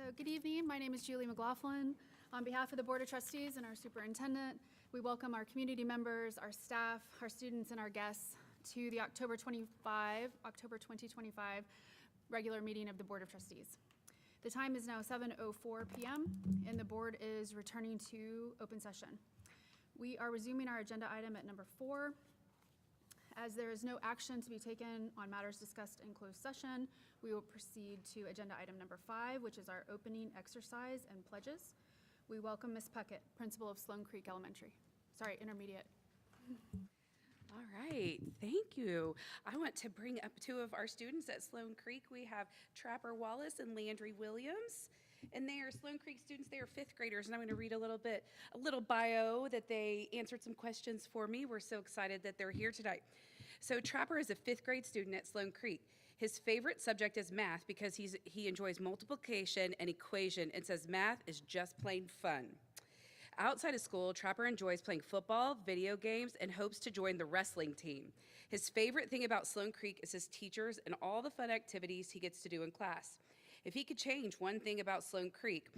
So good evening. My name is Julie McLaughlin. On behalf of the Board of Trustees and our superintendent, we welcome our community members, our staff, our students, and our guests to the October 2025 regular meeting of the Board of Trustees. The time is now 7:04 p.m. and the board is returning to open session. We are resuming our agenda item at number 4. As there is no action to be taken on matters discussed in closed session, we will proceed to agenda item number 5, which is our opening exercise and pledges. We welcome Ms. Puckett, principal of Sloan Creek Intermediate. All right, thank you. I want to bring up 2 of our students at Sloan Creek. We have Trapper Wallace and Landry Williams, and they are Sloan Creek students. They are 5th graders, and I'm going to read a little bio that they answered some questions for me. We're so excited that they're here tonight. So Trapper is a 5th grade student at Sloan Creek. His favorite subject is math because he enjoys multiplication and equation and says math is just plain fun. Outside of school, Trapper enjoys playing football, video games, and hopes to join the wrestling team. His favorite thing about Sloan Creek is his teachers and all the fun activities he gets to do in class. If he could change one thing about Sloan Creek,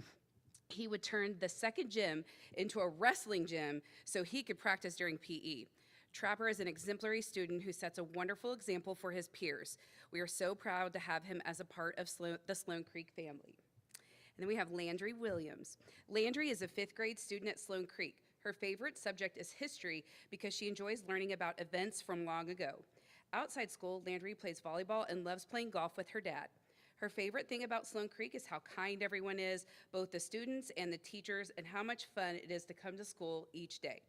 he would turn the second gym into a wrestling gym so he could practice during PE. Trapper is an exemplary student who sets a wonderful example for his peers. We are so proud to have him as a part of the Sloan Creek family. And then we have Landry Williams. Landry is a 5th grade student at Sloan Creek. Her favorite subject is history because she enjoys learning about events from long ago. Outside school, Landry plays volleyball and loves playing golf with her dad. Her favorite thing about Sloan Creek is how kind everyone is, both the students and the teachers, and how much fun it is to come to school each day.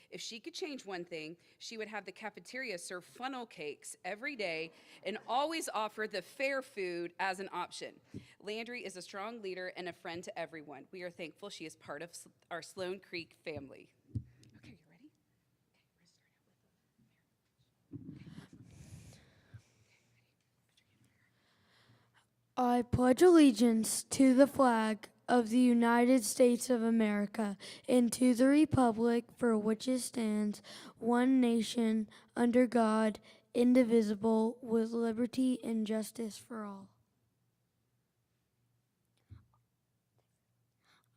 If she could change one thing, she would have the cafeteria serve funnel cakes every day and always offer the fair food as an option. Landry is a strong leader and a friend to everyone. We are thankful she is part of our Sloan Creek family. Okay, you ready? Okay, we're gonna start out with I pledge allegiance to the flag of the United States of America and to the republic for which it stands, one nation, under God, indivisible, with liberty and justice for all.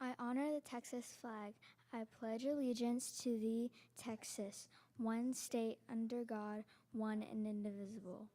I honor the Texas flag. I pledge allegiance to the Texas, one state under God, one and indivisible.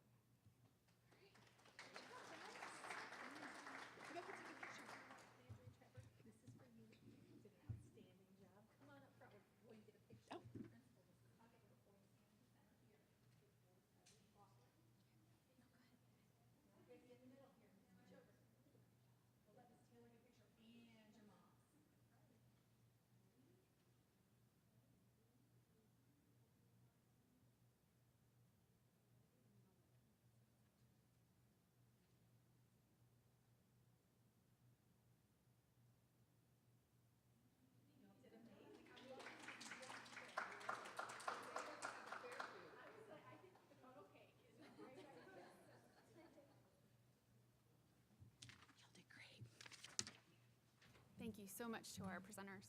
Thank you so much to our presenters.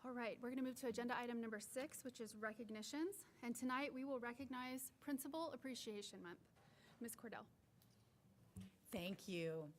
All right, we're going to move to agenda item number 6, which is recognitions. And tonight we will recognize Principal Appreciation Month. Ms. Cordell. Thank you.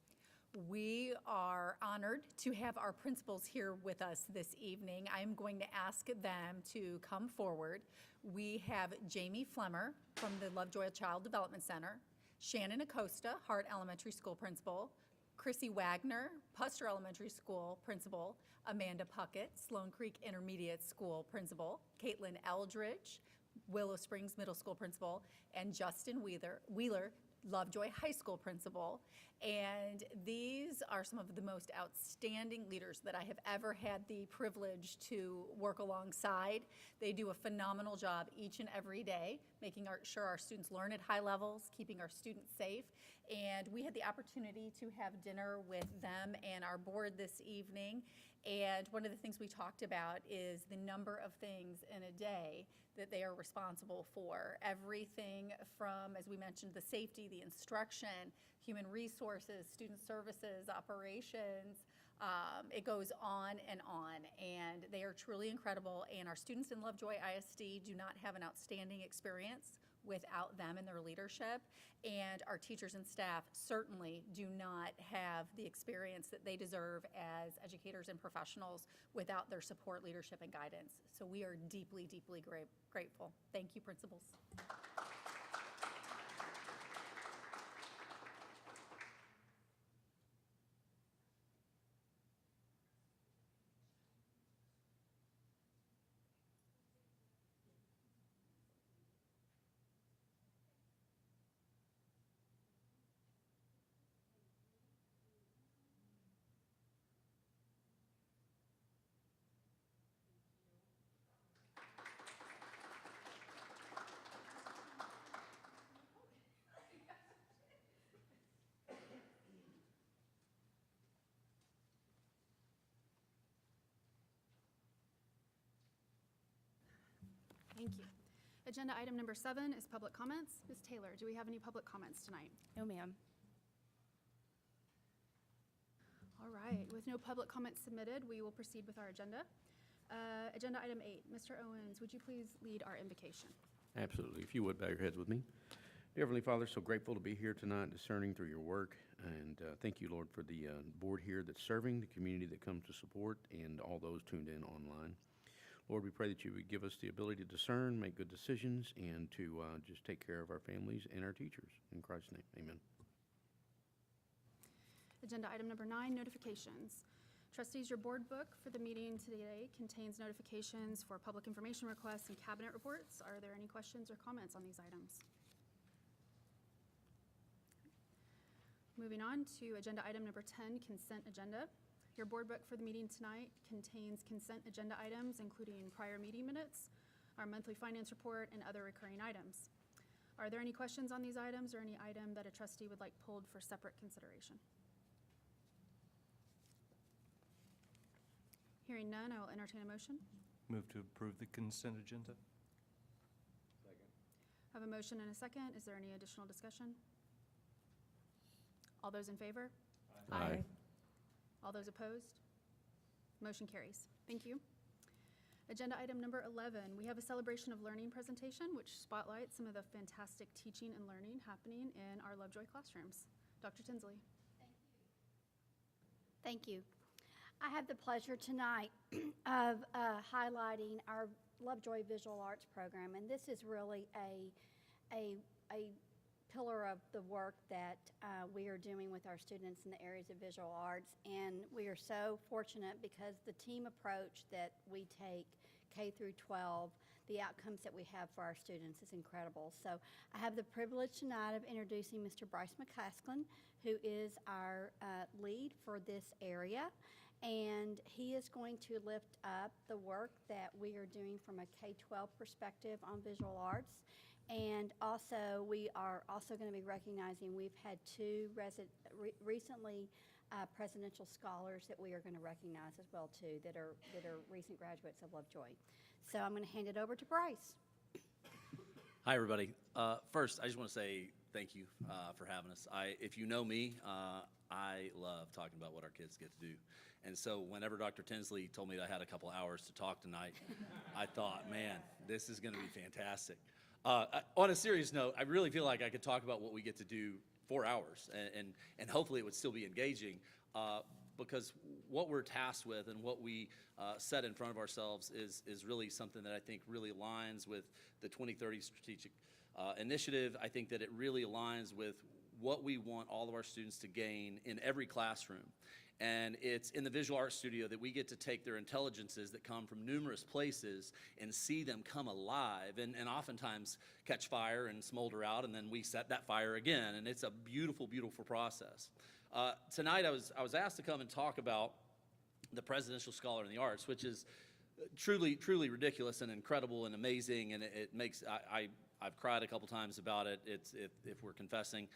We are honored to have our principals here with us this evening. I'm going to ask them to come forward. We have Jamie Flemmer from the Lovejoy Child Development Center, Shannon Acosta, Hart Elementary School Principal, Chrissy Wagner, Puster Elementary School Principal, Amanda Puckett, Sloan Creek Intermediate School Principal, Caitlin Eldridge, Willow Springs Middle School Principal, and Justin Wheeler, Lovejoy High School Principal. And these are some of the most outstanding leaders that I have ever had the privilege to work alongside. They do a phenomenal job each and every day, making sure our students learn at high levels, keeping our students safe. And we had the opportunity to have dinner with them and our board this evening. And one of the things we talked about is the number of things in a day that they are responsible for. Everything from, as we mentioned, the safety, the instruction, human resources, student services, operations. It goes on. And they are truly incredible. And our students in Lovejoy ISD do not have an outstanding experience without them and their leadership. And our teachers and staff certainly do not have the experience that they deserve as educators and professionals without their support, leadership, and guidance. So we are deeply, deeply grateful. Thank you, principals. Thank you. Agenda item number 7 is public comments. Ms. Taylor, do we have any public comments tonight? No, ma'am. All right, with no public comments submitted, we will proceed with our agenda. Agenda item 8, Mr. Owens, would you please lead our invocation? Absolutely. If you would, bow your heads with me. Dear Heavenly Father, so grateful to be here tonight, discerning through your work. And thank you, Lord, for the board here that's serving, the community that comes to support, and all those tuned in online. Lord, we pray that you would give us the ability to discern, make good decisions, and to just take care of our families and our teachers. In Christ's name, amen. Agenda item number 9, notifications. Trustees, your board book for the meeting today contains notifications for public information requests and cabinet reports. Are there any questions or comments on these items? Moving on to agenda item number 10, consent agenda. Your board book for the meeting tonight contains consent agenda items, including prior meeting minutes, our monthly finance report, and other recurring items. Are there any questions on these items or any item that a trustee would like pulled for separate consideration? Hearing none, I will entertain a motion. Move to approve the consent agenda. I have a motion and a second. Is there any additional discussion? All those in favor? Aye. All those opposed? Motion carries. Thank you. Agenda item number 11, we have a celebration of learning presentation which spotlights some of the fantastic teaching and learning happening in our Lovejoy classrooms. Dr. Tinsley. Thank you. I have the pleasure tonight of highlighting our Lovejoy Visual Arts program, and this is really a pillar of the work that we are doing with our students in the areas of visual arts. And we are so fortunate because the team approach that we take K through 12, the outcomes that we have for our students is incredible. So I have the privilege tonight of introducing Mr. Bryce McCasklen, who is our lead for this area. And he is going to lift up the work that we are doing from a K-12 perspective on visual arts. And also, we are also going to be recognizing, we've had 2 recently presidential scholars that we are going to recognize as well too, that are recent graduates of Lovejoy. So I'm going to hand it over to Bryce. Hi, everybody. First, I just want to say thank you for having us. If you know me, I love talking about what our kids get to do. And so whenever Dr. Tinsley told me that I had a couple hours to talk tonight, I thought, man, this is going to be fantastic. On a serious note, I really feel like I could talk about what we get to do 4 hours, and hopefully it would still be engaging, because what we're tasked with and what we set in front of ourselves is really something that I think really aligns with the 2030 strategic initiative. I think that it really aligns with what we want all of our students to gain in every classroom. And it's in the visual arts studio that we get to take their intelligences that come from numerous places and see them come alive and oftentimes catch fire and smolder out, and then we set that fire again. And it's a beautiful, beautiful process. Tonight I was asked to come and talk about the Presidential Scholar in the Arts, which is truly, truly ridiculous and incredible and amazing. And it makes, I've cried a couple times about it, if we're confessing.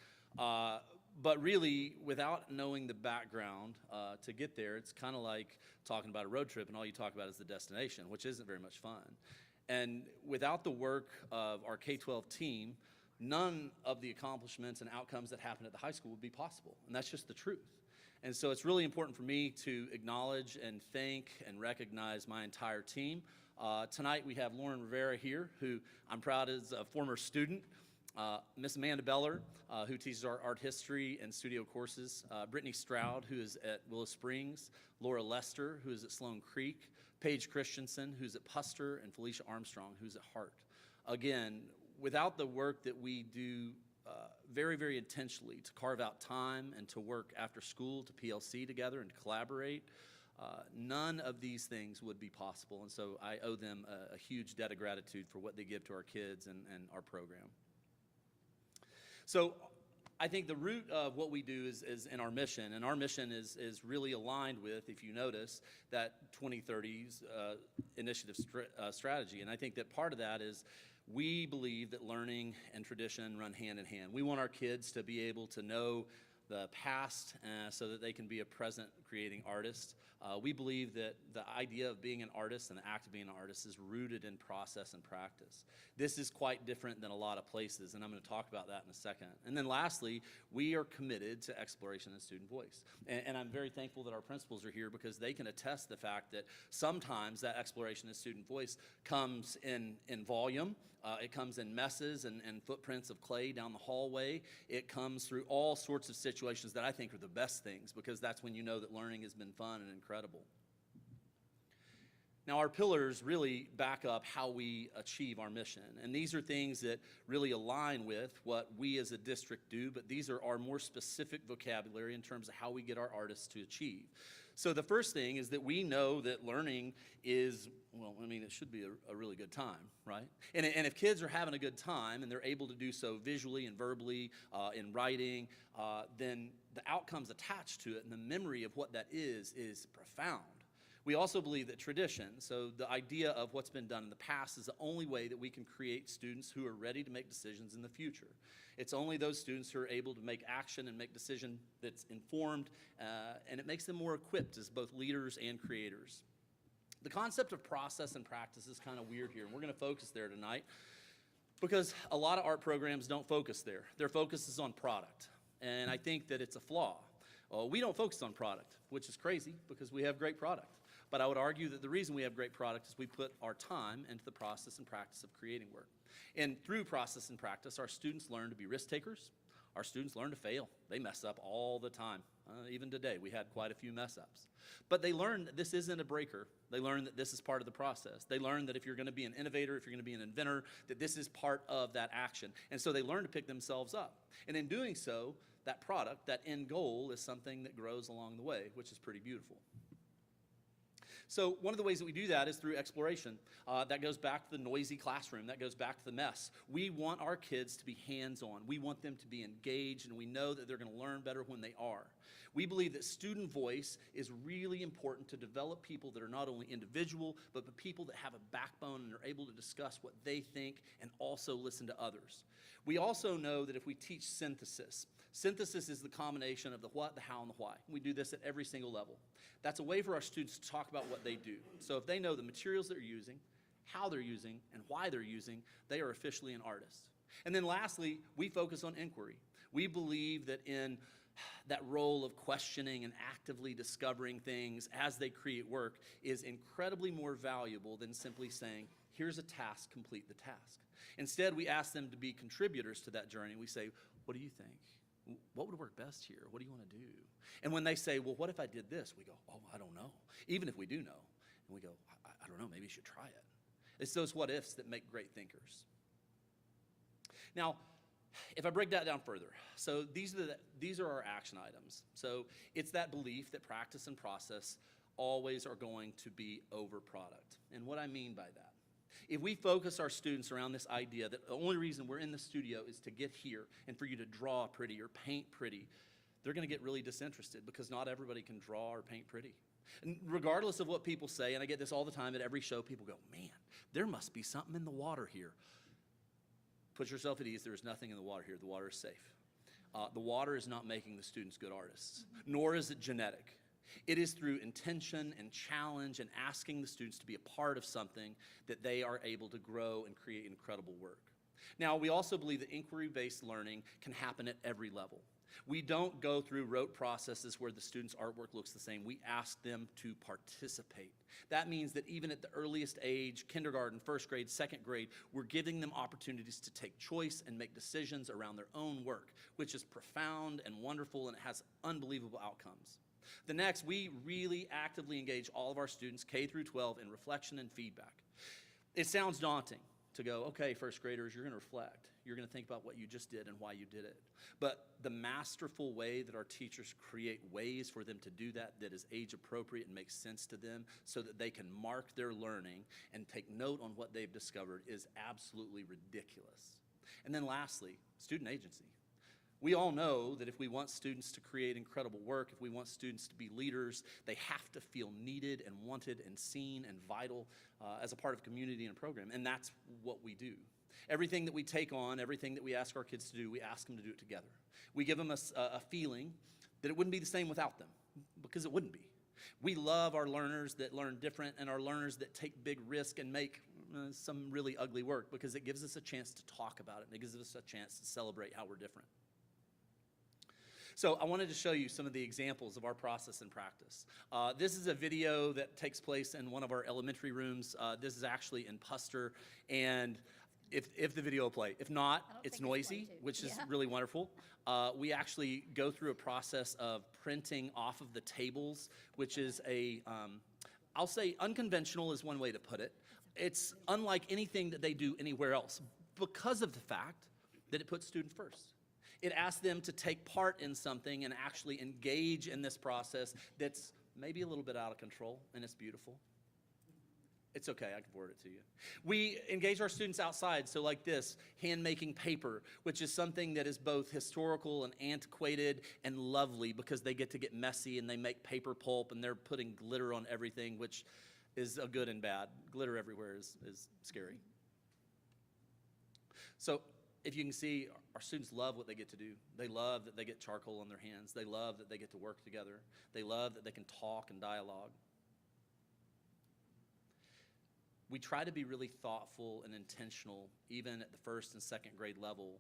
But really, without knowing the background to get there, it's kind of like talking about a road trip and all you talk about is the destination, which isn't very much fun. And without the work of our K-12 team, none of the accomplishments and outcomes that happen at the high school would be possible. And that's just the truth. And so it's really important for me to acknowledge and thank and recognize my entire team. Tonight we have Lauren Rivera here, who I'm proud is a former student. Miss Amanda Beller, who teaches our art history and studio courses. Brittany Stroud, who is at Willow Springs. Laura Lester, who is at Sloan Creek. Paige Christensen, who's at Puster. And Felicia Armstrong, who's at Hart. Again, without the work that we do very, very intentionally to carve out time and to work after school to PLC together and to collaborate, none of these things would be possible. And so I owe them a huge debt of gratitude for what they give to our kids and our program. So I think the root of what we do is in our mission, and our mission is really aligned with, if you notice, that 2030's initiative strategy. And I think that part of that is we believe that learning and tradition run hand in hand. We want our kids to be able to know the past so that they can be a present creating artist. We believe that the idea of being an artist and the act of being an artist is rooted in process and practice. This is quite different than a lot of places, and I'm going to talk about that in a second. And then lastly, we are committed to exploration and student voice. And I'm very thankful that our principals are here because they can attest the fact that sometimes that exploration and student voice comes in volume. It comes in messes and footprints of clay down the hallway. It comes through all sorts of situations that I think are the best things, because that's when you know that learning has been fun and incredible. Now, our pillars really back up how we achieve our mission, and these are things that really align with what we as a district do, but these are our more specific vocabulary in terms of how we get our artists to achieve. So the first thing is that we know that learning is, well, I mean, it should be a really good time, right? And if kids are having a good time and they're able to do so visually and verbally in writing, then the outcomes attached to it and the memory of what that is profound. We also believe that tradition, so the idea of what's been done in the past, is the only way that we can create students who are ready to make decisions in the future. It's only those students who are able to make action and make decision that's informed, and it makes them more equipped as both leaders and creators. The concept of process and practice is kind of weird here, and we're going to focus there tonight because a lot of art programs don't focus there. Their focus is on product, and I think that it's a flaw. Well, we don't focus on product, which is crazy because we have great product. But I would argue that the reason we have great product is we put our time into the process and practice of creating work. And through process and practice, our students learn to be risk takers. Our students learn to fail. They mess up all the time. Even today, we had quite a few mess ups. But they learn that this isn't a breaker. They learn that this is part of the process. They learn that if you're going to be an innovator, if you're going to be an inventor, that this is part of that action. And so they learn to pick themselves up. And in doing so, that product, that end goal, is something that grows along the way, which is pretty beautiful. So one of the ways that we do that is through exploration. That goes back to the noisy classroom. That goes back to the mess. We want our kids to be hands-on. We want them to be engaged, and we know that they're going to learn better when they are. We believe that student voice is really important to develop people that are not only individual, but people that have a backbone and are able to discuss what they think and also listen to others. We also know that if we teach synthesis, synthesis is the combination of the what, the how, and the why. We do this at every single level. That's a way for our students to talk about what they do. So if they know the materials they're using, how they're using, and why they're using, they are officially an artist. And then lastly, we focus on inquiry. We believe that in that role of questioning and actively discovering things as they create work is incredibly more valuable than simply saying, here's a task, complete the task. Instead, we ask them to be contributors to that journey. We say, what do you think? What would work best here? What do you want to do? And when they say, well, what if I did this? We go, oh, I don't know. Even if we do know. And we go, I don't know, maybe you should try it. It's those what ifs that make great thinkers. Now, if I break that down further, so these are our action items. So it's that belief that practice and process always are going to be over product. And what I mean by that, if we focus our students around this idea that the only reason we're in the studio is to get here and for you to draw pretty or paint pretty, they're going to get really disinterested because not everybody can draw or paint pretty. And regardless of what people say, and I get this all the time at every show, people go, man, there must be something in the water here. Put yourself at ease. There is nothing in the water here. The water is safe. The water is not making the students good artists, nor is it genetic. It is through intention and challenge and asking the students to be a part of something that they are able to grow and create incredible work. Now, we also believe that inquiry-based learning can happen at every level. We don't go through rote processes where the student's artwork looks the same. We ask them to participate. That means that even at the earliest age, kindergarten, first grade, second grade, we're giving them opportunities to take choice and make decisions around their own work, which is profound and wonderful, and it has unbelievable outcomes. The next, we really actively engage all of our students, K through 12, in reflection and feedback. It sounds daunting to go, okay, first graders, you're going to reflect. You're going to think about what you just did and why you did it. But the masterful way that our teachers create ways for them to do that is age appropriate and makes sense to them so that they can mark their learning and take note on what they've discovered is absolutely ridiculous. And then lastly, student agency. We all know that if we want students to create incredible work, if we want students to be leaders, they have to feel needed and wanted and seen and vital as a part of community and program, and that's what we do. Everything that we take on, everything that we ask our kids to do, we ask them to do it together. We give them a feeling that it wouldn't be the same without them, because it wouldn't be. We love our learners that learn different and our learners that take big risk and make some really ugly work, because it gives us a chance to talk about it, and it gives us a chance to celebrate how we're different. So I wanted to show you some of the examples of our process and practice. This is a video that takes place in one of our elementary rooms. This is actually in Puster, and if the video will play. If not, it's noisy, which is really wonderful. We actually go through a process of printing off of the tables, which is I'll say unconventional is one way to put it. It's unlike anything that they do anywhere else because of the fact that it puts students first. It asks them to take part in something and actually engage in this process that's maybe a little bit out of control, and it's beautiful. It's okay, I can forward it to you. We engage our students outside, so like this, hand-making paper, which is something that is both historical and antiquated and lovely because they get messy and they make paper pulp and they're putting glitter on everything, which is a good and bad. Glitter everywhere is scary. So if you can see, our students love what they get to do. They love that they get charcoal on their hands. They love that they get to work together. They love that they can talk and dialogue. We try to be really thoughtful and intentional, even at the first and second grade level.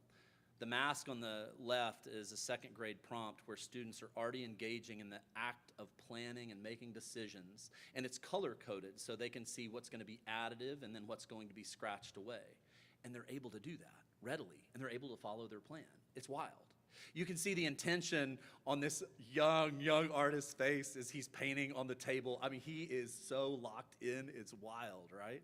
The mask on the left is a second grade prompt where students are already engaging in the act of planning and making decisions, and it's color coded so they can see what's going to be additive and then what's going to be scratched away. And they're able to do that readily, and they're able to follow their plan. It's wild. You can see the intention on this young artist's face as he's painting on the table. I mean, he is so locked in, it's wild, right?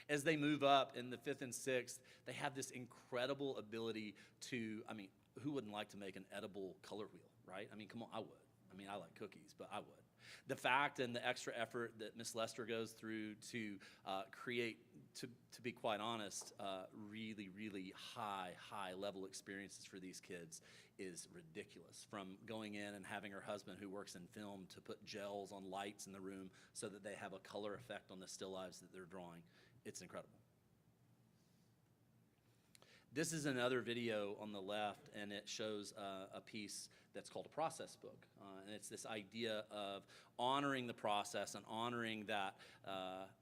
As they move up in the 5th and 6th, they have this incredible ability to, I mean, who wouldn't like to make an edible color wheel, right? I mean, come on, I would. I mean, I like cookies, but I would. The fact and the extra effort that Miss Lester goes through to create, to be quite honest, really high level experiences for these kids is ridiculous. From going in and having her husband who works in film to put gels on lights in the room so that they have a color effect on the still lives that they're drawing. It's incredible. This is another video on the left, and it shows a piece that's called a process book. And it's this idea of honoring the process and honoring that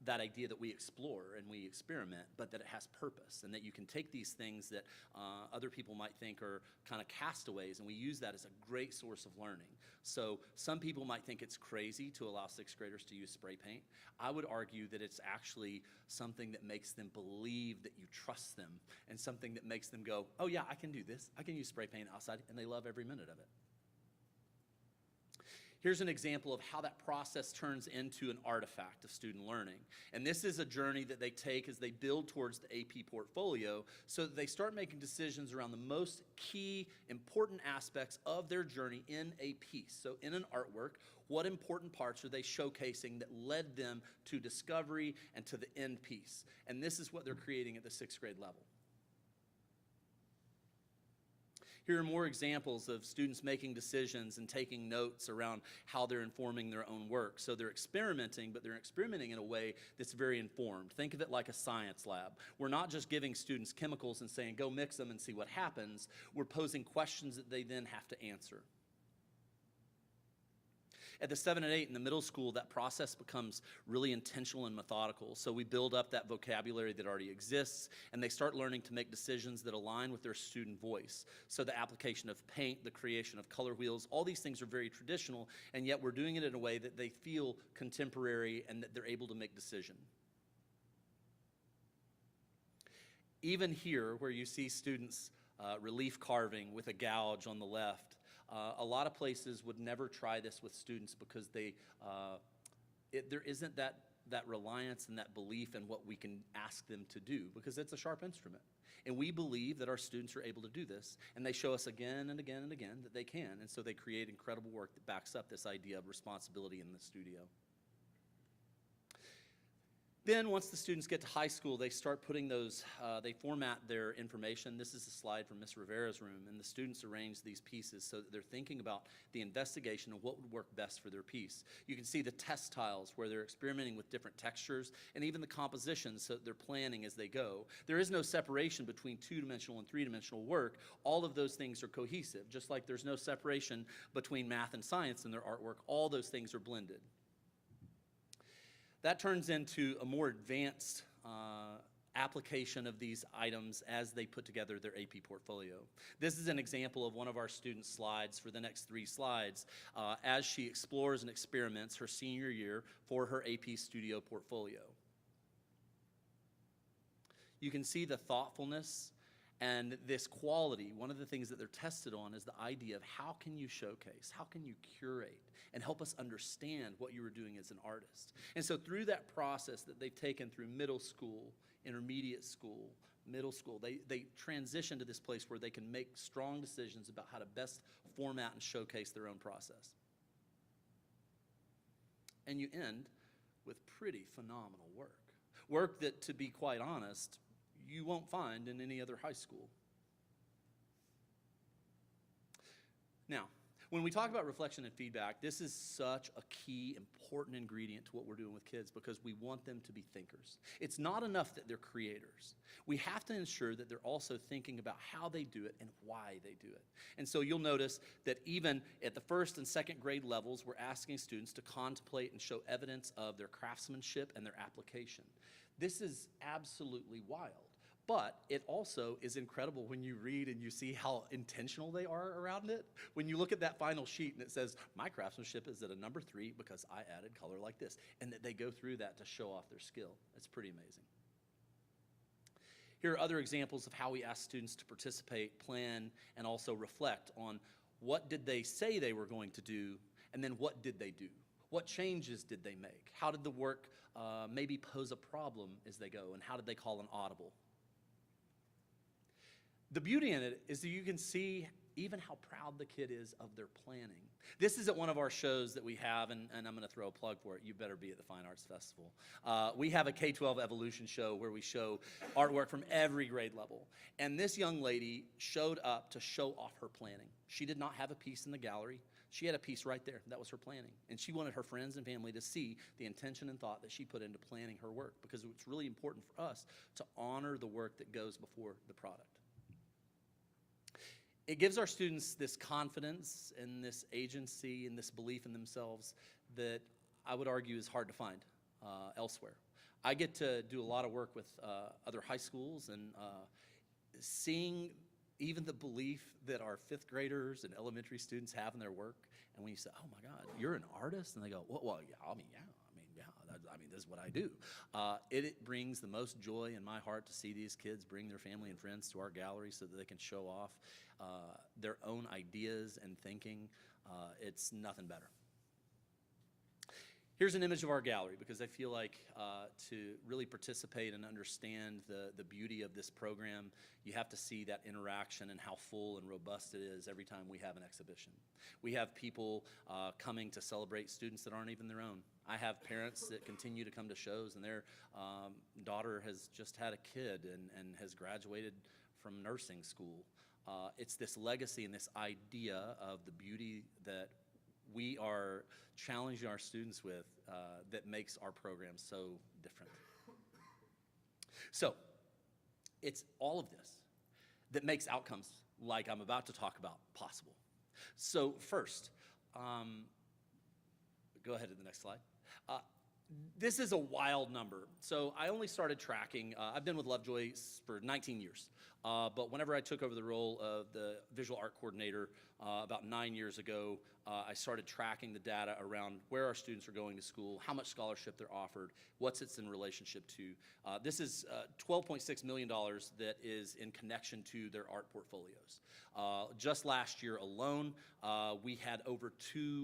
idea that we explore and we experiment, but that it has purpose, and that you can take these things that other people might think are kind of castaways, and we use that as a great source of learning. So some people might think it's crazy to allow 6th graders to use spray paint. I would argue that it's actually something that makes them believe that you trust them, and something that makes them go, oh yeah, I can do this. I can use spray paint outside, and they love every minute of it. Here's an example of how that process turns into an artifact of student learning. And this is a journey that they take as they build towards the AP portfolio so that they start making decisions around the most key, important aspects of their journey in a piece. So in an artwork, what important parts are they showcasing that led them to discovery and to the end piece? And this is what they're creating at the 6th grade level. Here are more examples of students making decisions and taking notes around how they're informing their own work. So they're experimenting, but they're experimenting in a way that's very informed. Think of it like a science lab. We're not just giving students chemicals and saying, go mix them and see what happens. We're posing questions that they then have to answer. At the 7 and 8 in the middle school, that process becomes really intentional and methodical. So we build up that vocabulary that already exists, and they start learning to make decisions that align with their student voice. So the application of paint, the creation of color wheels, all these things are very traditional, and yet we're doing it in a way that they feel contemporary and that they're able to make decisions. Even here, where you see students relief carving with a gouge on the left, a lot of places would never try this with students because there isn't that reliance and that belief in what we can ask them to do, because it's a sharp instrument. And we believe that our students are able to do this, and they show us again and again and again that they can, and so they create incredible work that backs up this idea of responsibility in the studio. Then, once the students get to high school, they start putting those, they format their information. This is a slide from Ms. Rivera's room, and the students arrange these pieces so that they're thinking about the investigation of what would work best for their piece. You can see the test tiles where they're experimenting with different textures, and even the compositions, so that they're planning as they go. There is no separation between two-dimensional and three-dimensional work. All of those things are cohesive, just like there's no separation between math and science in their artwork. All those things are blended. That turns into a more advanced application of these items as they put together their AP portfolio. This is an example of one of our students' slides for the next 3 slides as she explores and experiments her senior year for her AP Studio portfolio. You can see the thoughtfulness and this quality. One of the things that they're tested on is the idea of how can you showcase, how can you curate, and help us understand what you were doing as an artist. And so through that process that they've taken through middle school, intermediate school, middle school, they transition to this place where they can make strong decisions about how to best format and showcase their own process. And you end with pretty phenomenal work. Work that, to be quite honest, you won't find in any other high school. Now, when we talk about reflection and feedback, this is such a key, important ingredient to what we're doing with kids because we want them to be thinkers. It's not enough that they're creators. We have to ensure that they're also thinking about how they do it and why they do it. And so you'll notice that even at the 1st and 2nd grade levels, we're asking students to contemplate and show evidence of their craftsmanship and their application. This is absolutely wild. But it also is incredible when you read and you see how intentional they are around it. When you look at that final sheet and it says, my craftsmanship is at a number 3 because I added color like this, and that they go through that to show off their skill. It's pretty amazing. Here are other examples of how we ask students to participate, plan, and also reflect on what did they say they were going to do, and then what did they do? What changes did they make? How did the work maybe pose a problem as they go, and how did they call an audible? The beauty in it is that you can see even how proud the kid is of their planning. This is at one of our shows that we have, and I'm going to throw a plug for it. You better be at the Fine Arts Festival. We have a K-12 evolution show where we show artwork from every grade level. And this young lady showed up to show off her planning. She did not have a piece in the gallery. She had a piece right there. That was her planning. And she wanted her friends and family to see the intention and thought that she put into planning her work, because it's really important for us to honor the work that goes before the product. It gives our students this confidence and this agency and this belief in themselves that I would argue is hard to find elsewhere. I get to do a lot of work with other high schools, and seeing even the belief that our 5th graders and elementary students have in their work. And when you say, oh my God, you're an artist? And they go, well yeah, this is what I do. It brings the most joy in my heart to see these kids bring their family and friends to our gallery so that they can show off their own ideas and thinking. It's nothing better. Here's an image of our gallery, because I feel like to really participate and understand the beauty of this program, you have to see that interaction and how full and robust it is every time we have an exhibition. We have people coming to celebrate students that aren't even their own. I have parents that continue to come to shows, and their daughter has just had a kid and has graduated from nursing school. It's this legacy and this idea of the beauty that we are challenging our students with that makes our program so different. So it's all of this that makes outcomes like I'm about to talk about possible. So first, go ahead to the next slide. This is a wild number. So I only started tracking, I've been with Lovejoy for 19 years. But whenever I took over the role of the visual art coordinator about 9 years ago, I started tracking the data around where our students are going to school, how much scholarship they're offered, what's it's in relationship to. This is $12.6 million that is in connection to their art portfolios. Just last year alone, we had over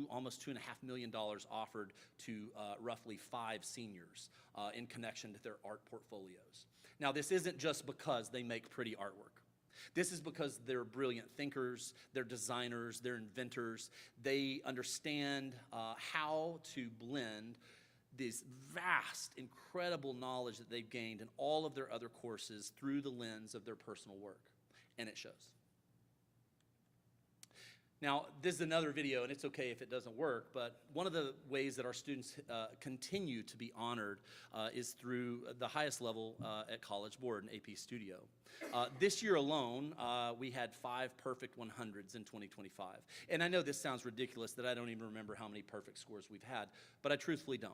almost $2.5 million offered to roughly 5 seniors in connection to their art portfolios. Now, this isn't just because they make pretty artwork. This is because they're brilliant thinkers, they're designers, they're inventors. They understand how to blend this vast, incredible knowledge that they've gained in all of their other courses through the lens of their personal work, and it shows. Now, this is another video, and it's okay if it doesn't work, but one of the ways that our students continue to be honored is through the highest level at College Board, an AP Studio. This year alone, we had 5 perfect 100s in 2025. And I know this sounds ridiculous that I don't even remember how many perfect scores we've had, but I truthfully don't.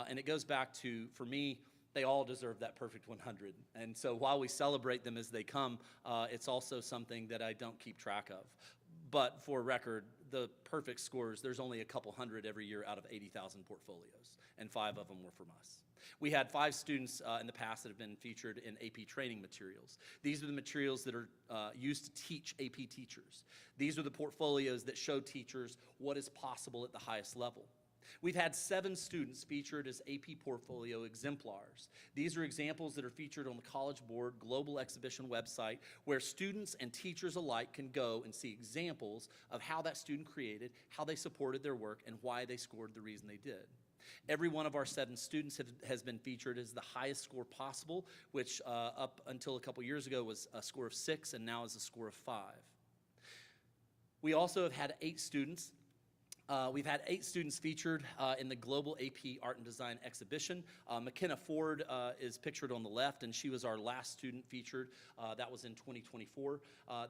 And it goes back to, for me, they all deserve that perfect 100. And so while we celebrate them as they come, it's also something that I don't keep track of. But for record, the perfect scores, there's only a couple hundred every year out of 80,000 portfolios, and 5 of them were from us. We had 5 students in the past that have been featured in AP training materials. These are the materials that are used to teach AP teachers. These are the portfolios that show teachers what is possible at the highest level. We've had 7 students featured as AP portfolio exemplars. These are examples that are featured on the College Board Global Exhibition website, where students and teachers alike can go and see examples of how that student created, how they supported their work, and why they scored the reason they did. Every one of our 7 students has been featured as the highest score possible, which up until a couple years ago was a score of 6 and now is a score of 5. We also have had 8 students. We've had 8 students featured in the Global AP Art and Design exhibition. McKenna Ford is pictured on the left, and she was our last student featured. That was in 2024.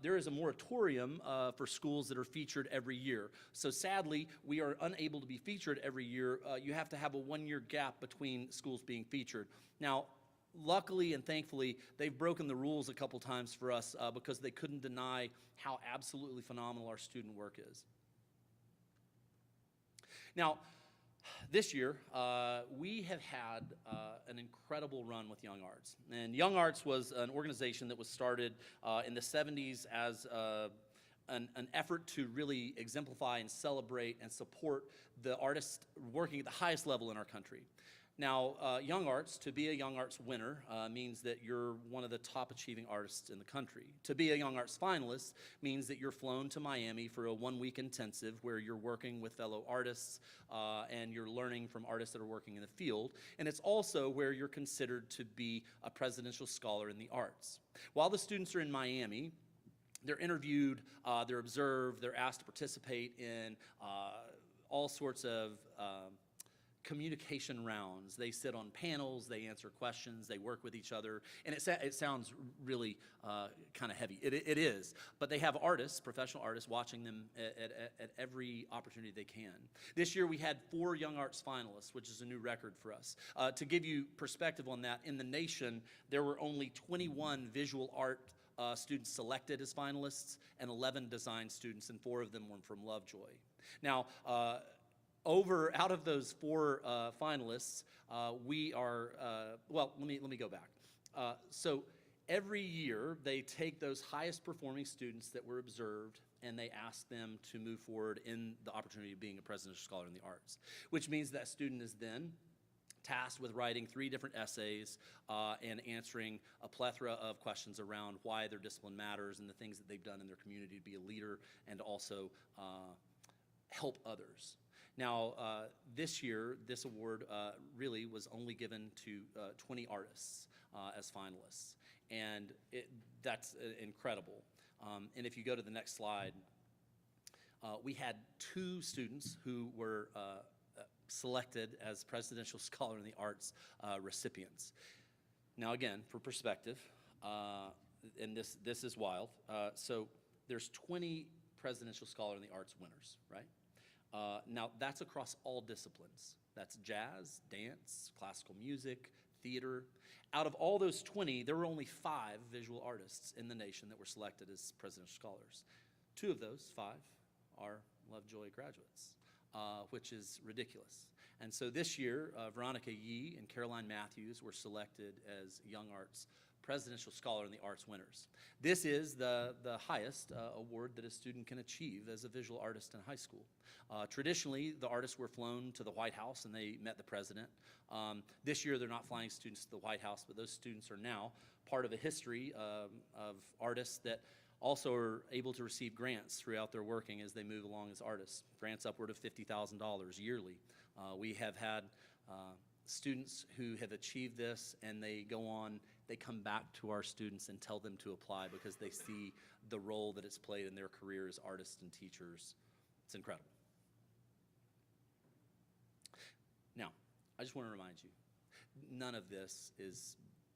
There is a moratorium for schools that are featured every year. So sadly, we are unable to be featured every year. You have to have a 1-year gap between schools being featured. Now, luckily and thankfully, they've broken the rules a couple times for us because they couldn't deny how absolutely phenomenal our student work is. Now, this year, we have had an incredible run with Young Arts. And Young Arts was an organization that was started in the 70s as an effort to really exemplify and celebrate and support the artists working at the highest level in our country. Now, Young Arts, to be a Young Arts winner means that you're one of the top achieving artists in the country. To be a Young Arts finalist means that you're flown to Miami for a 1-week intensive where you're working with fellow artists and you're learning from artists that are working in the field. And it's also where you're considered to be a presidential scholar in the arts. While the students are in Miami, they're interviewed, they're observed, they're asked to participate in all sorts of communication rounds. They sit on panels, they answer questions, they work with each other, and it sounds really kind of heavy. It is, but they have artists, professional artists, watching them at every opportunity they can. This year we had 4 Young Arts finalists, which is a new record for us. To give you perspective on that, in the nation, there were only 21 visual art students selected as finalists, and 11 design students, and 4 of them were from Lovejoy. Now, out of those 4 finalists, we are, well, let me go back. So every year, they take those highest performing students that were observed, and they ask them to move forward in the opportunity of being a presidential scholar in the arts, which means that student is then tasked with writing 3 different essays and answering a plethora of questions around why their discipline matters and the things that they've done in their community to be a leader and also help others. Now, this year, this award really was only given to 20 artists as finalists, and that's incredible. And if you go to the next slide, we had 2 students who were selected as Presidential Scholar in the Arts recipients. Now, again, for perspective, and this is wild, so there's 20 Presidential Scholar in the Arts winners, right? Now, that's across all disciplines. That's jazz, dance, classical music, theater. Out of all those 20, there were only 5 visual artists in the nation that were selected as Presidential Scholars. 2 of those 5 are Lovejoy graduates, which is ridiculous. And so this year, Veronica Yee and Caroline Matthews were selected as Young Arts Presidential Scholar in the Arts winners. This is the highest award that a student can achieve as a visual artist in high school. Traditionally, the artists were flown to the White House and they met the president. This year, they're not flying students to the White House, but those students are now part of a history of artists that also are able to receive grants throughout their working as they move along as artists, grants upward of $50,000 yearly. We have had students who have achieved this, and they come back to our students and tell them to apply because they see the role that it's played in their career as artists and teachers. It's incredible. Now, I just want to remind you, none of this is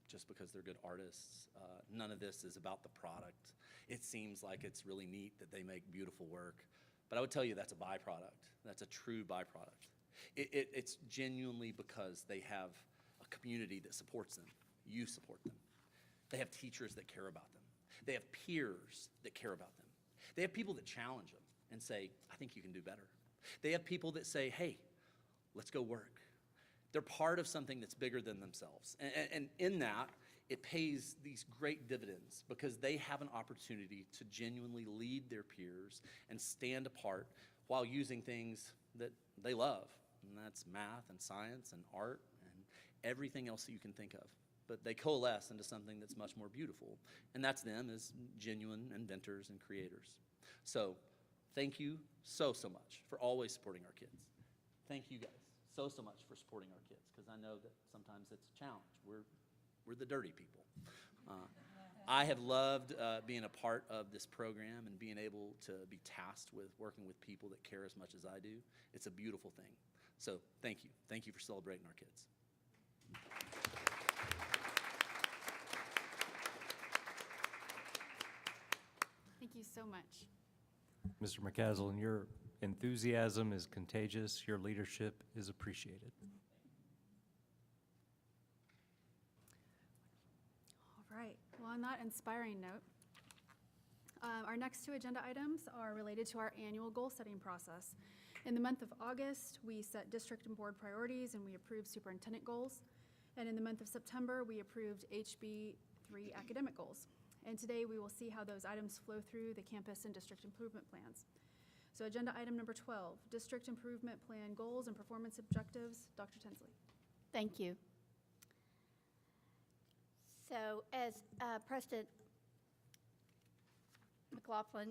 just because they're good artists. None of this is about the product. It seems like it's really neat that they make beautiful work, but I would tell you that's a byproduct. That's a true byproduct. It's genuinely because they have a community that supports them. You support them. They have teachers that care about them. They have peers that care about them. They have people that challenge them and say, I think you can do better. They have people that say, hey, let's go work. They're part of something that's bigger than themselves. And in that, it pays these great dividends because they have an opportunity to genuinely lead their peers and stand apart while using things that they love. And that's math and science and art and everything else that you can think of. But they coalesce into something that's much more beautiful. And that's them as genuine inventors and creators. So thank you so much for always supporting our kids. Thank you guys so much for supporting our kids, because I know that sometimes it's a challenge. We're the dirty people. I have loved being a part of this program and being able to be tasked with working with people that care as much as I do. It's a beautiful thing. So thank you. Thank you for celebrating our kids. Thank you so much. Mr. McCaslin, your enthusiasm is contagious. Your leadership is appreciated. All right. Well, on that inspiring note, our next 2 agenda items are related to our annual goal-setting process. In the month of August, we set district and board priorities and we approved superintendent goals. And in the month of September, we approved HB 3 academic goals. And today we will see how those items flow through the campus and district improvement plans. So agenda item number 12, district improvement plan goals and performance objectives. Dr. Tinsley. Thank you. So as President McLaughlin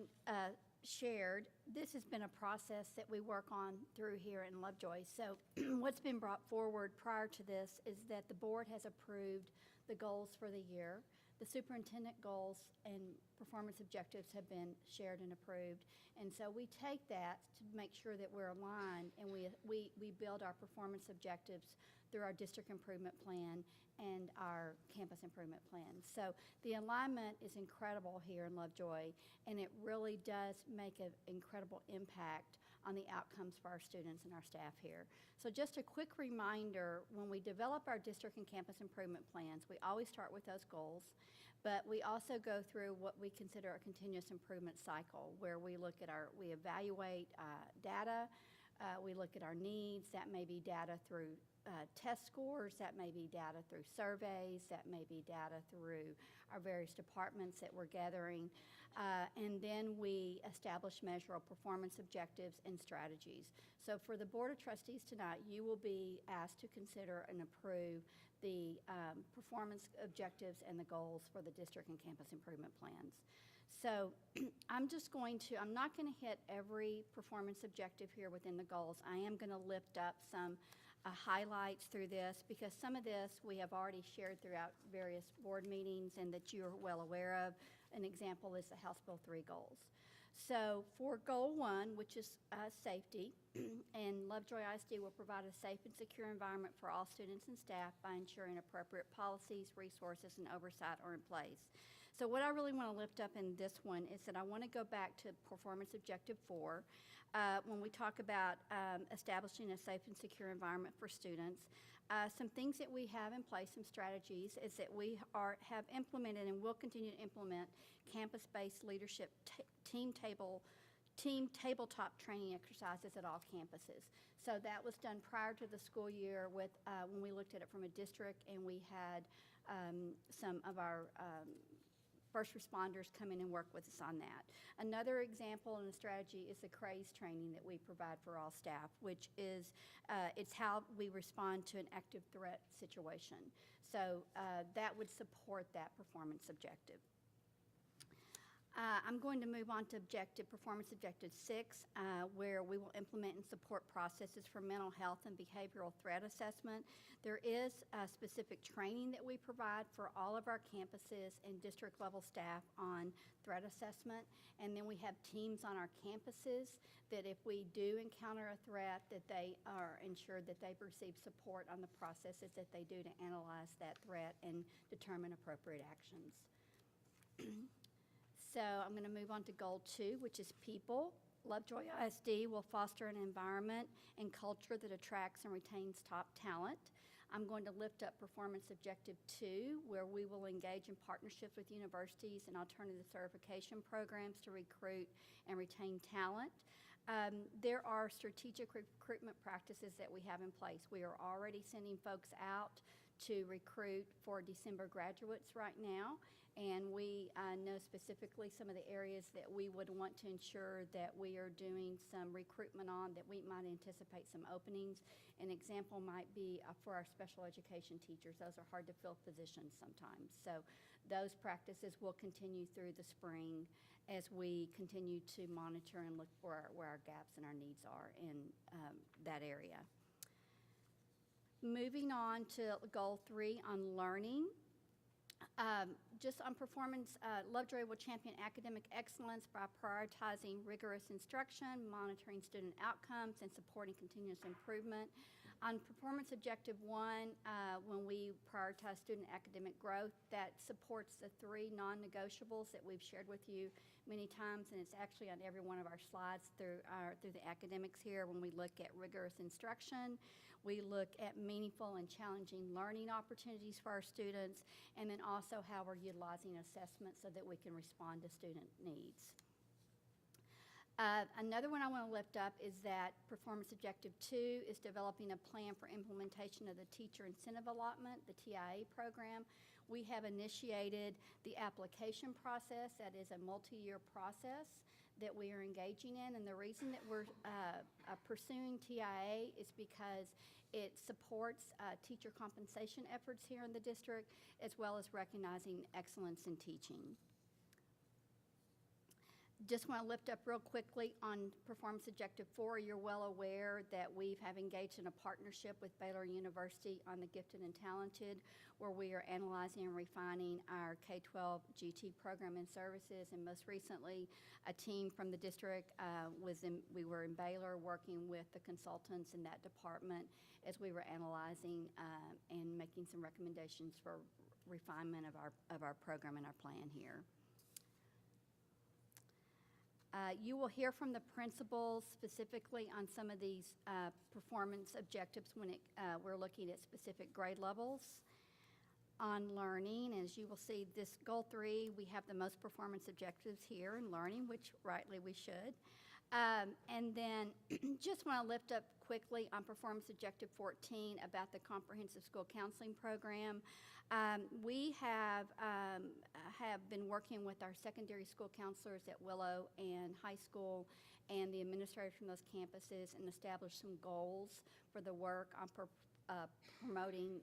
shared, this has been a process that we work on through here in Lovejoy. So what's been brought forward prior to this is that the board has approved the goals for the year. The superintendent goals and performance objectives have been shared and approved. And so we take that to make sure that we're aligned, and we build our performance objectives through our district improvement plan and our campus improvement plan. So the alignment is incredible here in Lovejoy, and it really does make an incredible impact on the outcomes for our students and our staff here. So just a quick reminder, when we develop our district and campus improvement plans, we always start with those goals, but we also go through what we consider a continuous improvement cycle, where we evaluate data, we look at our needs. That may be data through test scores, that may be data through surveys, that may be data through our various departments that we're gathering. And then we establish measurable performance objectives and strategies. So for the Board of Trustees tonight, you will be asked to consider and approve the performance objectives and the goals for the district and campus improvement plans. So I'm not going to hit every performance objective here within the goals. I am going to lift up some highlights through this, because some of this we have already shared throughout various board meetings and that you're well aware of. An example is the House Bill 3 goals. So for goal 1, which is safety, and Lovejoy ISD will provide a safe and secure environment for all students and staff by ensuring appropriate policies, resources, and oversight are in place. So what I really want to lift up in this one is that I want to go back to performance objective 4. When we talk about establishing a safe and secure environment for students, some things that we have in place, some strategies, is that we have implemented and will continue to implement campus-based leadership team tabletop training exercises at all campuses. So that was done prior to the school year with when we looked at it from a district, and we had some of our first responders come in and work with us on that. Another example and a strategy is the CRAZE training that we provide for all staff, which is it's how we respond to an active threat situation. So that would support that performance objective. I'm going to move on to performance objective 6, where we will implement and support processes for mental health and behavioral threat assessment. There is specific training that we provide for all of our campuses and district level staff on threat assessment. And then we have teams on our campuses that if we do encounter a threat, that they are ensured that they receive support on the processes that they do to analyze that threat and determine appropriate actions. So I'm going to move on to goal 2, which is people. Lovejoy ISD will foster an environment and culture that attracts and retains top talent. I'm going to lift up performance objective 2, where we will engage in partnerships with universities and alternative certification programs to recruit and retain talent. There are strategic recruitment practices that we have in place. We are already sending folks out to recruit for December graduates right now, and we know specifically some of the areas that we would want to ensure that we are doing some recruitment on, that we might anticipate some openings. An example might be for our special education teachers. Those are hard to fill positions sometimes. So those practices will continue through the spring as we continue to monitor and look for where our gaps and our needs are in that area. Moving on to goal 3 on learning. Just on performance, Lovejoy will champion academic excellence by prioritizing rigorous instruction, monitoring student outcomes, and supporting continuous improvement. On performance objective 1, when we prioritize student academic growth, that supports the 3 non-negotiables that we've shared with you many times, and it's actually on every one of our slides through the academics here. When we look at rigorous instruction, we look at meaningful and challenging learning opportunities for our students, and then also how we're utilizing assessment so that we can respond to student needs. Another one I want to lift up is that performance objective 2 is developing a plan for implementation of the teacher incentive allotment, the TIA program. We have initiated the application process. That is a multi-year process that we are engaging in, and the reason that we're pursuing TIA is because it supports teacher compensation efforts here in the district, as well as recognizing excellence in teaching. Just want to lift up real quickly on performance objective 4. You're well aware that we have engaged in a partnership with Baylor University on the gifted and talented, where we are analyzing and refining our K-12 GT program and services. And most recently, a team from the district we were in Baylor working with the consultants in that department as we were analyzing and making some recommendations for refinement of our program and our plan here. You will hear from the principals specifically on some of these performance objectives when we're looking at specific grade levels. On learning, as you will see, this goal 3, we have the most performance objectives here in learning, which rightly we should. And then just want to lift up quickly on performance objective 14 about the comprehensive school counseling program. We have been working with our secondary school counselors at Willow and high school and the administrators from those campuses and established some goals for the work on promoting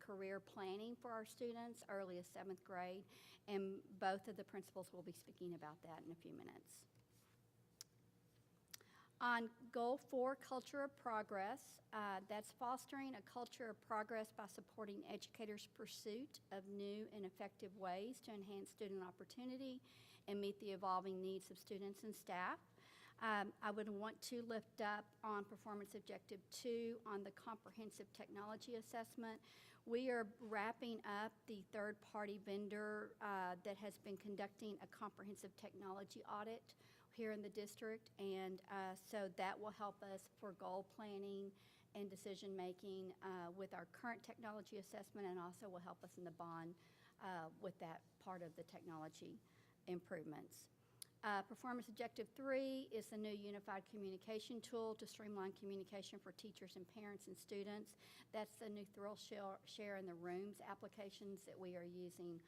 career planning for our students early as 7th grade, and both of the principals will be speaking about that in a few minutes. On goal 4, culture of progress, that's fostering a culture of progress by supporting educators' pursuit of new and effective ways to enhance student opportunity and meet the evolving needs of students and staff. I would want to lift up on Performance Objective 2 on the comprehensive technology assessment. We are wrapping up the third-party vendor that has been conducting a comprehensive technology audit here in the district, and so that will help us for goal planning and decision-making with our current technology assessment, and also will help us in the bond with that part of the technology improvements. Performance Objective 3 is the new unified communication tool to streamline communication for teachers and parents and students. That's the new Thrill Share in the Rooms applications that we are using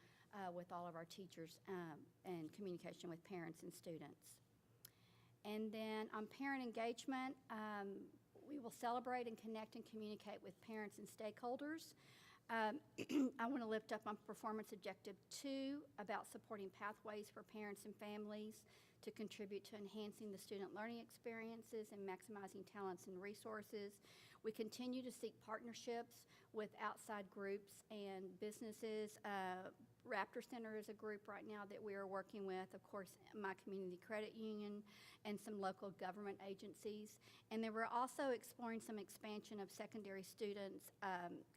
with all of our teachers and communication with parents and students. And then on parent engagement, we will celebrate and connect and communicate with parents and stakeholders. I want to lift up on Performance Objective 2 about supporting pathways for parents and families to contribute to enhancing the student learning experiences and maximizing talents and resources. We continue to seek partnerships with outside groups and businesses. Raptor Center is a group right now that we are working with, of course, my community credit union and some local government agencies. And then we're also exploring some expansion of secondary students'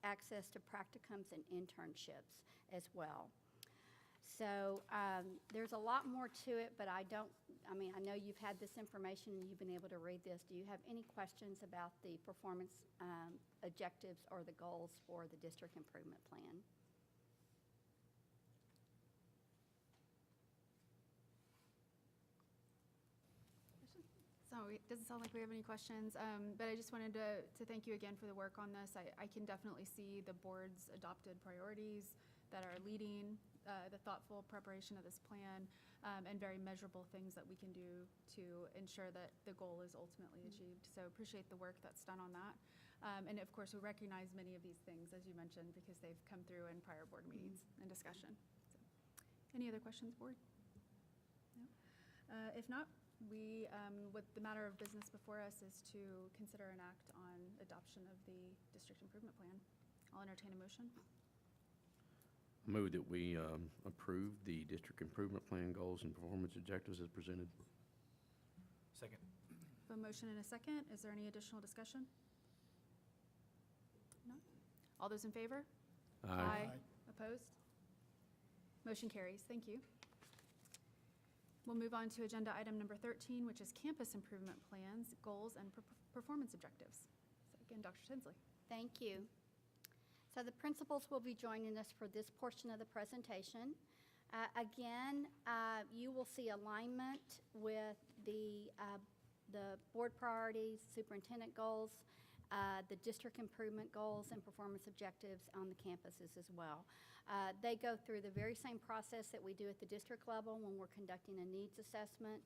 access to practicums and internships as well. So there's a lot more to it, but I know you've had this information and you've been able to read this. Do you have any questions about the performance objectives or the goals for the district improvement plan? So it doesn't sound like we have any questions, but I just wanted to thank you again for the work on this. I can definitely see the board's adopted priorities that are leading the thoughtful preparation of this plan, and very measurable things that we can do to ensure that the goal is ultimately achieved. So appreciate the work that's done on that. And of course, we recognize many of these things, as you mentioned, because they've come through in prior board meetings and discussion. So, any other questions, board? No? If not, we, what the matter of business before us is to consider an act on adoption of the district improvement plan. I'll entertain a motion. Move that we approve the district improvement plan goals and performance objectives as presented. Second. A motion and a second. Is there any additional discussion? No? All those in favor? Aye. Opposed? Motion carries. Thank you. We'll move on to agenda item number 13, which is campus improvement plans, goals, and performance objectives. So again, Dr. Tinsley. Thank you. So the principals will be joining us for this portion of the presentation. Again, you will see alignment with the board priorities, superintendent goals, the district improvement goals, and performance objectives on the campuses as well. They go through the very same process that we do at the district level when we're conducting a needs assessment,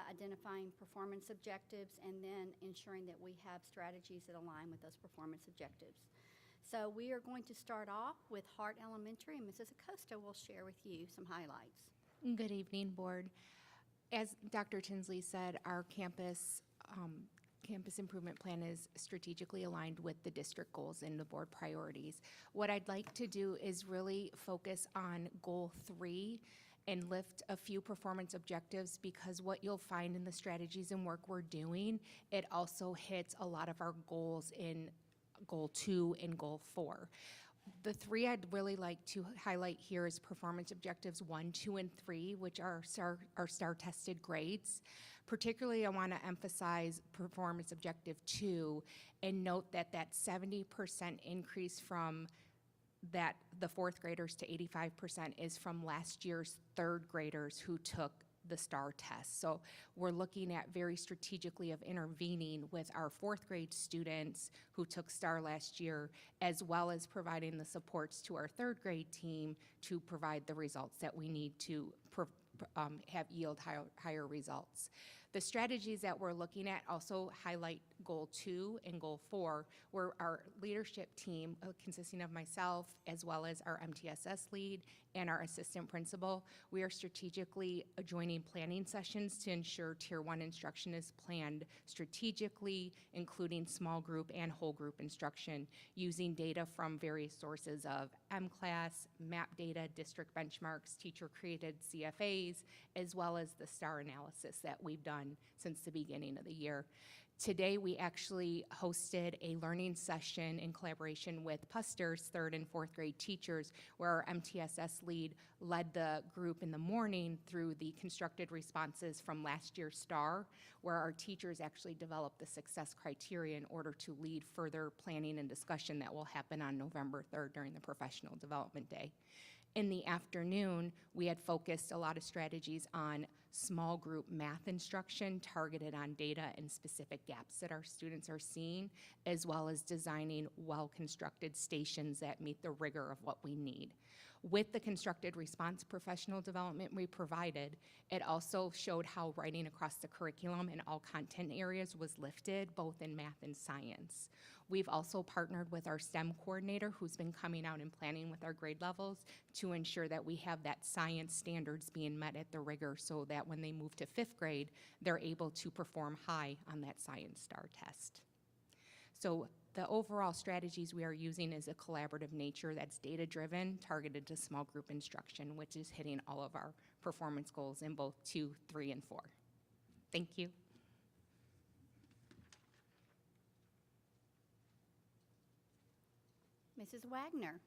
identifying performance objectives, and then ensuring that we have strategies that align with those performance objectives. So we are going to start off with Hart Elementary, and Mrs. Acosta will share with you some highlights. Good evening, Board. As Dr. Tinsley said, our campus improvement plan is strategically aligned with the district goals and the board priorities. What I'd like to do is really focus on Goal 3 and lift a few performance objectives, because what you'll find in the strategies and work we're doing, it also hits a lot of our goals in Goal 2 and Goal 4. The three I'd really like to highlight here is performance objectives 1, 2, and 3, which are STAR-tested grades. Particularly, I want to emphasize performance objective 2 and note that 70% increase from the fourth graders to 85% is from last year's third graders who took the STAR test. So we're looking at very strategically of intervening with our fourth grade students who took STAR last year, as well as providing the supports to our third grade team to provide the results that we need to have yield higher results. The strategies that we're looking at also highlight Goal 2 and Goal 4, where our leadership team, consisting of myself, as well as our MTSS lead and our assistant principal, we are strategically joining planning sessions to ensure Tier 1 instruction is planned strategically, including small group and whole group instruction, using data from various sources of M-Class, map data, district benchmarks, teacher-created CFAs, as well as the STAR analysis that we've done since the beginning of the year. Today, we actually hosted a learning session in collaboration with Puster's 3rd and 4th grade teachers, where our MTSS lead led the group in the morning through the constructed responses from last year's STAR, where our teachers actually developed the success criteria in order to lead further planning and discussion that will happen on November 3rd during the Professional Development Day. In the afternoon, we had focused a lot of strategies on small group math instruction targeted on data and specific gaps that our students are seeing, as well as designing well-constructed stations that meet the rigor of what we need. With the constructed response professional development we provided, it also showed how writing across the curriculum in all content areas was lifted, both in math and science. We've also partnered with our STEM coordinator, who's been coming out and planning with our grade levels to ensure that we have that science standards being met at the rigor, so that when they move to 5th grade, they're able to perform high on that science STAR test. So the overall strategies we are using is a collaborative nature that's data-driven, targeted to small group instruction, which is hitting all of our performance goals in both 2, 3, and 4. Thank you. Mrs. Wagner,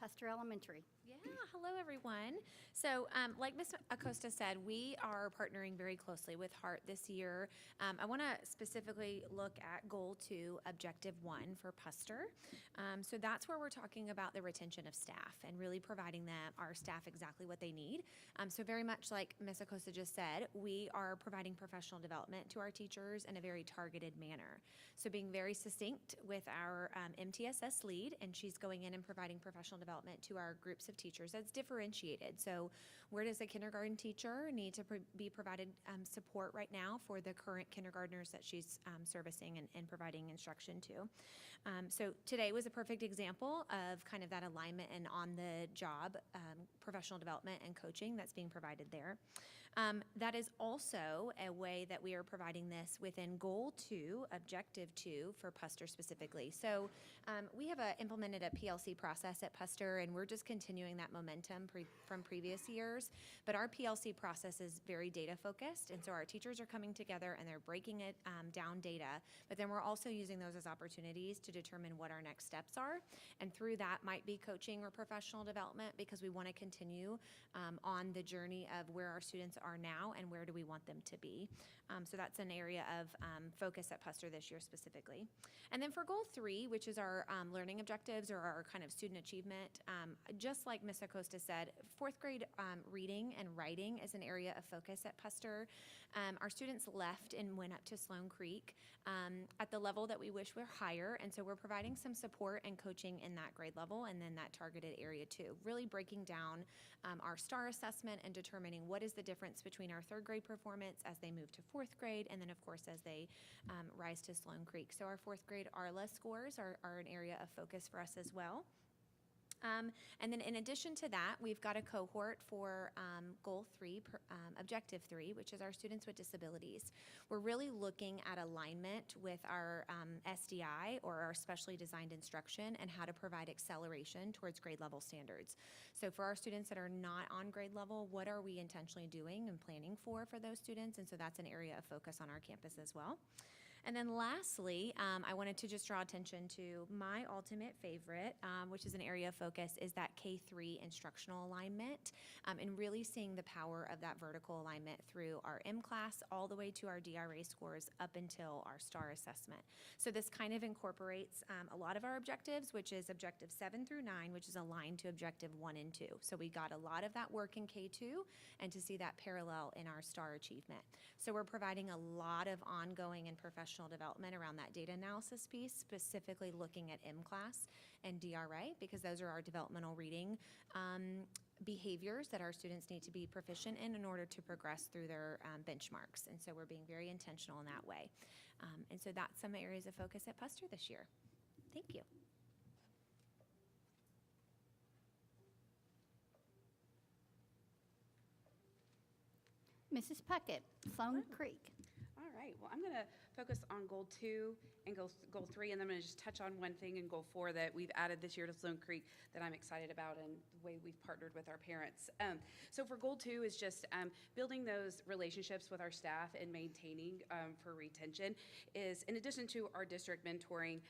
Puster Elementary. Yeah, hello everyone. So like Ms. Acosta said, we are partnering very closely with HEART this year. I want to specifically look at Goal 2, Objective 1 for Puster. So that's where we're talking about the retention of staff and really providing our staff exactly what they need. So very much like Ms. Acosta just said, we are providing professional development to our teachers in a very targeted manner. So being very succinct with our MTSS lead, and she's going in and providing professional development to our groups of teachers that's differentiated. So where does a kindergarten teacher need to be provided support right now for the current kindergartners that she's servicing and providing instruction to? So today was a perfect example of kind of that alignment and on-the-job professional development and coaching that's being provided there. That is also a way that we are providing this within Goal 2, Objective 2 for Puster specifically. So we have implemented a PLC process at Puster, and we're just continuing that momentum from previous years. But our PLC process is very data focused, and so our teachers are coming together and they're breaking it down data, but then we're also using those as opportunities to determine what our next steps are. And through that might be coaching or professional development, because we want to continue on the journey of where our students are now and where do we want them to be. So that's an area of focus at Puster this year specifically. And then for Goal 3, which is our learning objectives or our kind of student achievement, just like Ms. Acosta said, 4th grade reading and writing is an area of focus at Puster. Our students left and went up to Sloan Creek at the level that we wish were higher, and so we're providing some support and coaching in that grade level and then that targeted area too, really breaking down our STAR assessment and determining what is the difference between our 3rd grade performance as they move to 4th grade, and then of course as they rise to Sloan Creek. So our 4th grade ARLA scores are an area of focus for us as well. And then in addition to that, we've got a cohort for Goal 3, Objective 3, which is our students with disabilities. We're really looking at alignment with our SDI, or our specially designed instruction, and how to provide acceleration towards grade level standards. So for our students that are not on grade level, what are we intentionally doing and planning for those students? And so that's an area of focus on our campus as well. And then lastly, I wanted to just draw attention to my ultimate favorite, which is an area of focus, is that K-3 instructional alignment, and really seeing the power of that vertical alignment through our M-Class all the way to our DRA scores up until our STAR assessment. So this kind of incorporates a lot of our objectives, which is Objective 7 through 9, which is aligned to Objective 1 and 2. So we got a lot of that work in K-2, and to see that parallel in our STAR achievement. So we're providing a lot of ongoing and professional development around that data analysis piece, specifically looking at M-Class and DRA, because those are our developmental reading behaviors that our students need to be proficient in order to progress through their benchmarks. And so we're being very intentional in that way. And so that's some areas of focus at Puster this year. Thank you. Mrs. Puckett, Sloan Creek. All right, well, I'm going to focus on goal 2 and goal 3, and then I'm going to just touch on one thing in goal 4 that we've added this year to Sloan Creek that I'm excited about and the way we've partnered with our parents. So for goal 2 is just building those relationships with our staff and maintaining for retention is, in addition to our district mentoring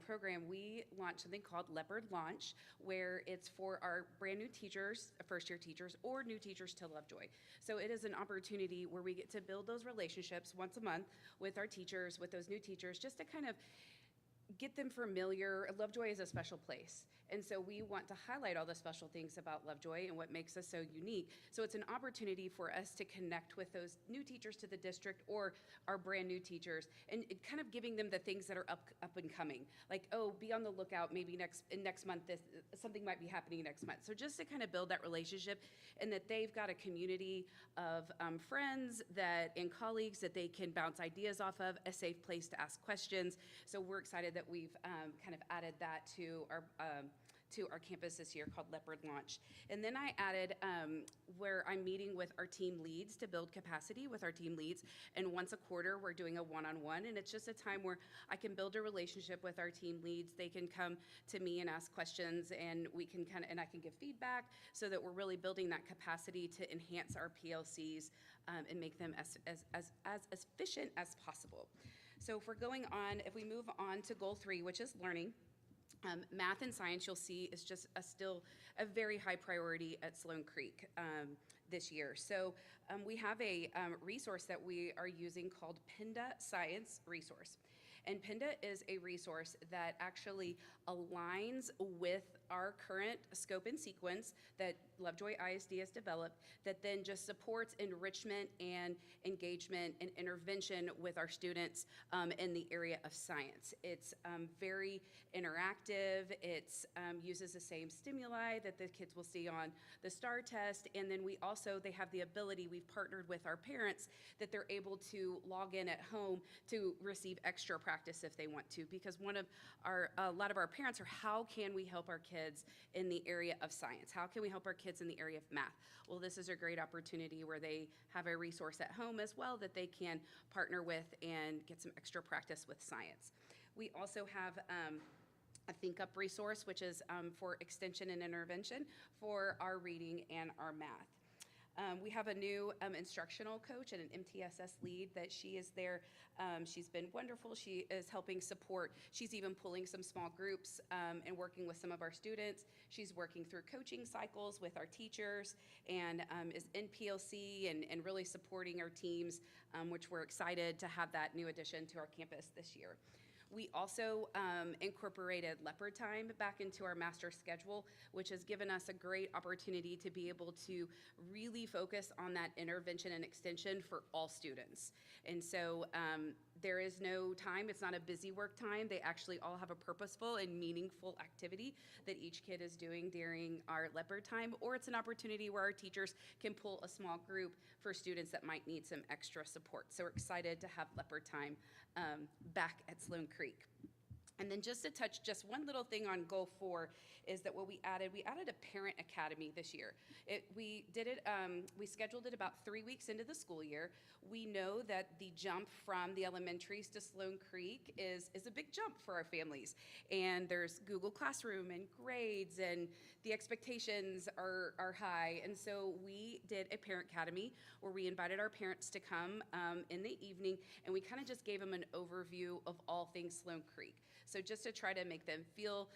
program, we launched something called Leopard Launch, where it's for our brand new teachers, first-year teachers, or new teachers to Lovejoy. So it is an opportunity where we get to build those relationships once a month with our teachers, with those new teachers, just to kind of get them familiar. Lovejoy is a special place. And so we want to highlight all the special things about Lovejoy and what makes us so unique. So it's an opportunity for us to connect with those new teachers to the district or our brand new teachers and kind of giving them the things that are up and coming. Like, oh, be on the lookout, maybe next month something might be happening next month. So just to kind of build that relationship and that they've got a community of friends and colleagues that they can bounce ideas off of, a safe place to ask questions. So we're excited that we've kind of added that to our campus this year, called Leopard Launch. And then I added where I'm meeting with our team leads to build capacity with our team leads. And once a quarter, we're doing a one-on-one, and it's just a time where I can build a relationship with our team leads. They can come to me and ask questions, and we can and I can give feedback, so that we're really building that capacity to enhance our PLCs and make them as efficient as possible. So if we move on to goal 3, which is learning, math and science, you'll see, is just still a very high priority at Sloan Creek this year. So we have a resource that we are using called PINDA Science Resource. And PINDA is a resource that actually aligns with our current scope and sequence that Lovejoy ISD has developed, that then just supports enrichment and engagement and intervention with our students in the area of science. It's very interactive. It uses the same stimuli that the kids will see on the STAR test. And then they have the ability, we've partnered with our parents, that they're able to log in at home to receive extra practice if they want to. Because a lot of our parents are, how can we help our kids in the area of science? How can we help our kids in the area of math? Well, this is a great opportunity where they have a resource at home as well that they can partner with and get some extra practice with science. We also have a Think Up resource, which is for extension and intervention for our reading and our math. We have a new instructional coach and an MTSS lead that she is there. She's been wonderful. She is helping support. She's even pulling some small groups and working with some of our students. She's working through coaching cycles with our teachers and is in PLC and really supporting our teams, which we're excited to have that new addition to our campus this year. We also incorporated Leopard Time back into our master schedule, which has given us a great opportunity to be able to really focus on that intervention and extension for all students. And so there is no time, it's not a busy work time. They actually all have a purposeful and meaningful activity that each kid is doing during our Leopard Time, or it's an opportunity where our teachers can pull a small group for students that might need some extra support. So we're excited to have Leopard Time back at Sloan Creek. And then just to touch just one little thing on goal 4 is that what we added a parent academy this year. We scheduled it about 3 weeks into the school year. We know that the jump from the elementaries to Sloan Creek is a big jump for our families. And there's Google Classroom and grades, and the expectations are high. And so we did a parent academy where we invited our parents to come in the evening, and we kind of just gave them an overview of all things Sloan Creek. So just to try to make them feel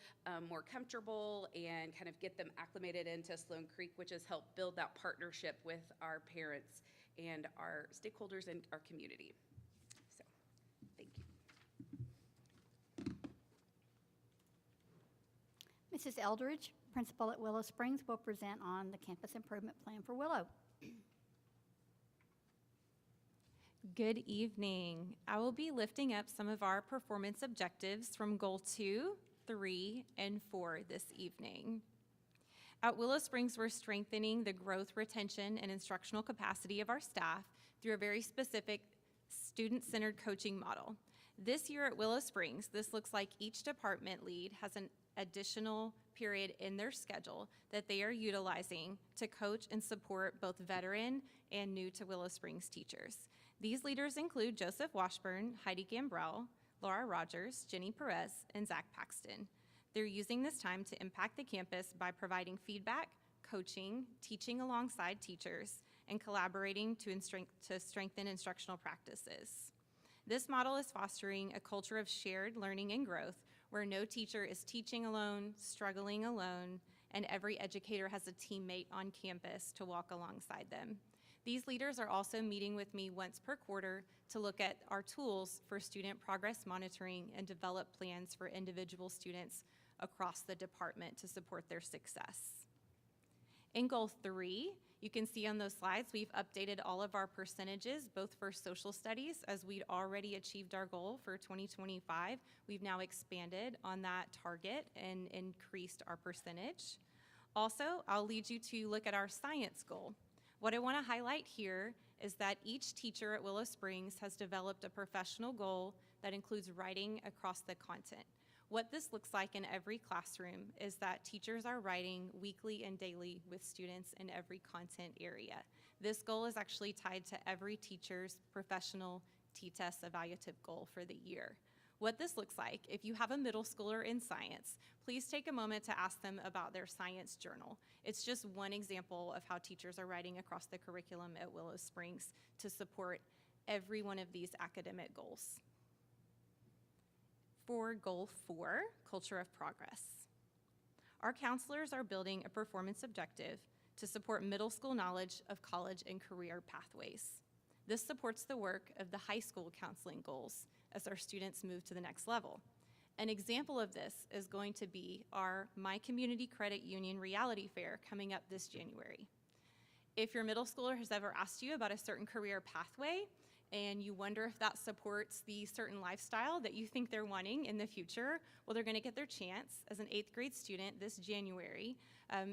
more comfortable and kind of get them acclimated into Sloan Creek, which has helped build that partnership with our parents and our stakeholders and our community. So, thank you. Mrs. Eldridge, principal at Willow Springs, will present on the campus improvement plan for Willow. Good evening. I will be lifting up some of our performance objectives from Goal 2, 3, and 4 this evening. At Willow Springs, we're strengthening the growth, retention, and instructional capacity of our staff through a very specific student-centered coaching model. This year at Willow Springs, this looks like each department lead has an additional period in their schedule that they are utilizing to coach and support both veteran and new to Willow Springs teachers. These leaders include Joseph Washburn, Heidi Gambrell, Laura Rogers, Jenny Perez, and Zach Paxton. They're using this time to impact the campus by providing feedback, coaching, teaching alongside teachers, and collaborating to strengthen instructional practices. This model is fostering a culture of shared learning and growth where no teacher is teaching alone, struggling alone, and every educator has a teammate on campus to walk alongside them. These leaders are also meeting with me once per quarter to look at our tools for student progress monitoring and develop plans for individual students across the department to support their success. In Goal 3, you can see on those slides, we've updated all of our percentages, both for social studies, as we'd already achieved our goal for 2025. We've now expanded on that target and increased our percentage. Also, I'll lead you to look at our science goal. What I want to highlight here is that each teacher at Willow Springs has developed a professional goal that includes writing across the content. What this looks like in every classroom is that teachers are writing weekly and daily with students in every content area. This goal is actually tied to every teacher's professional T-test evaluative goal for the year. What this looks like, if you have a middle schooler in science, please take a moment to ask them about their science journal. It's just one example of how teachers are writing across the curriculum at Willow Springs to support every one of these academic goals. For Goal 4, Culture of Progress. Our counselors are building a performance objective to support middle school knowledge of college and career pathways. This supports the work of the high school counseling goals as our students move to the next level. An example of this is going to be our My Community Credit Union Reality Fair coming up this January. If your middle schooler has ever asked you about a certain career pathway, and you wonder if that supports the certain lifestyle that you think they're wanting in the future, well, they're gonna get their chance as an 8th grade student this January.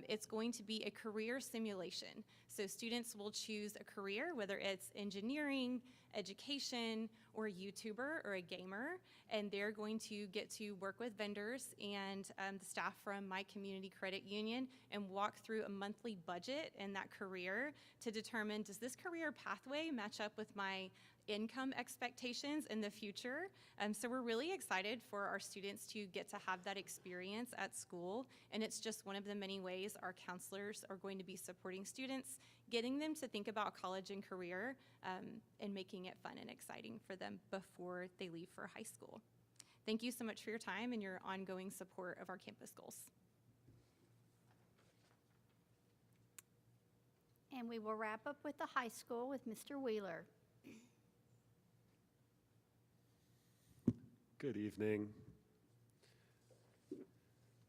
It's going to be a career simulation. So students will choose a career, whether it's engineering, education, or a YouTuber or a gamer, and they're going to get to work with vendors and the staff from My Community Credit Union and walk through a monthly budget in that career to determine, does this career pathway match up with my income expectations in the future? So we're really excited for our students to get to have that experience at school, and it's just one of the many ways our counselors are going to be supporting students, getting them to think about college and career, and making it fun and exciting for them before they leave for high school. Thank you so much for your time and your ongoing support of our campus goals. And we will wrap up with the high school with Mr. Wheeler. Good evening.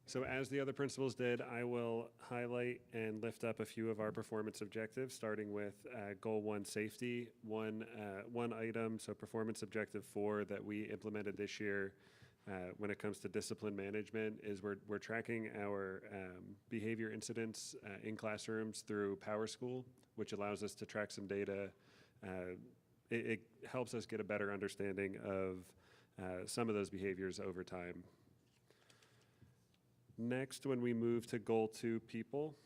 So as the other principals did, I will highlight and lift up a few of our performance objectives, starting with Goal 1, safety. One item, so performance objective 4 that we implemented this year when it comes to discipline management is we're tracking our behavior incidents in classrooms through PowerSchool, which allows us to track some data. It helps us get a better understanding of some of those behaviors over time. Next, when we move to Goal 2, people,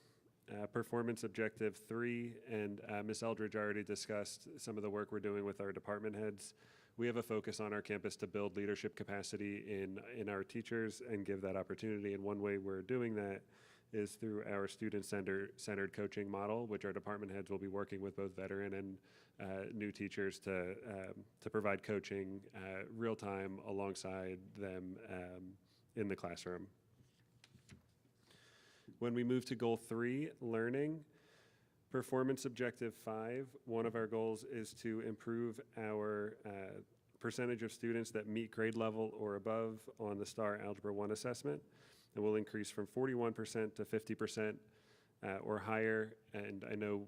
performance objective 3, and Ms. Eldridge already discussed some of the work we're doing with our department heads. We have a focus on our campus to build leadership capacity in our teachers and give that opportunity, and one way we're doing that is through our student-centered coaching model, which our department heads will be working with both veteran and new teachers to provide coaching real-time alongside them in the classroom. When we move to Goal 3, learning, performance objective 5, one of our goals is to improve our percentage of students that meet grade level or above on the STAR Algebra 1 assessment, and will increase from 41% to 50% or higher. And I know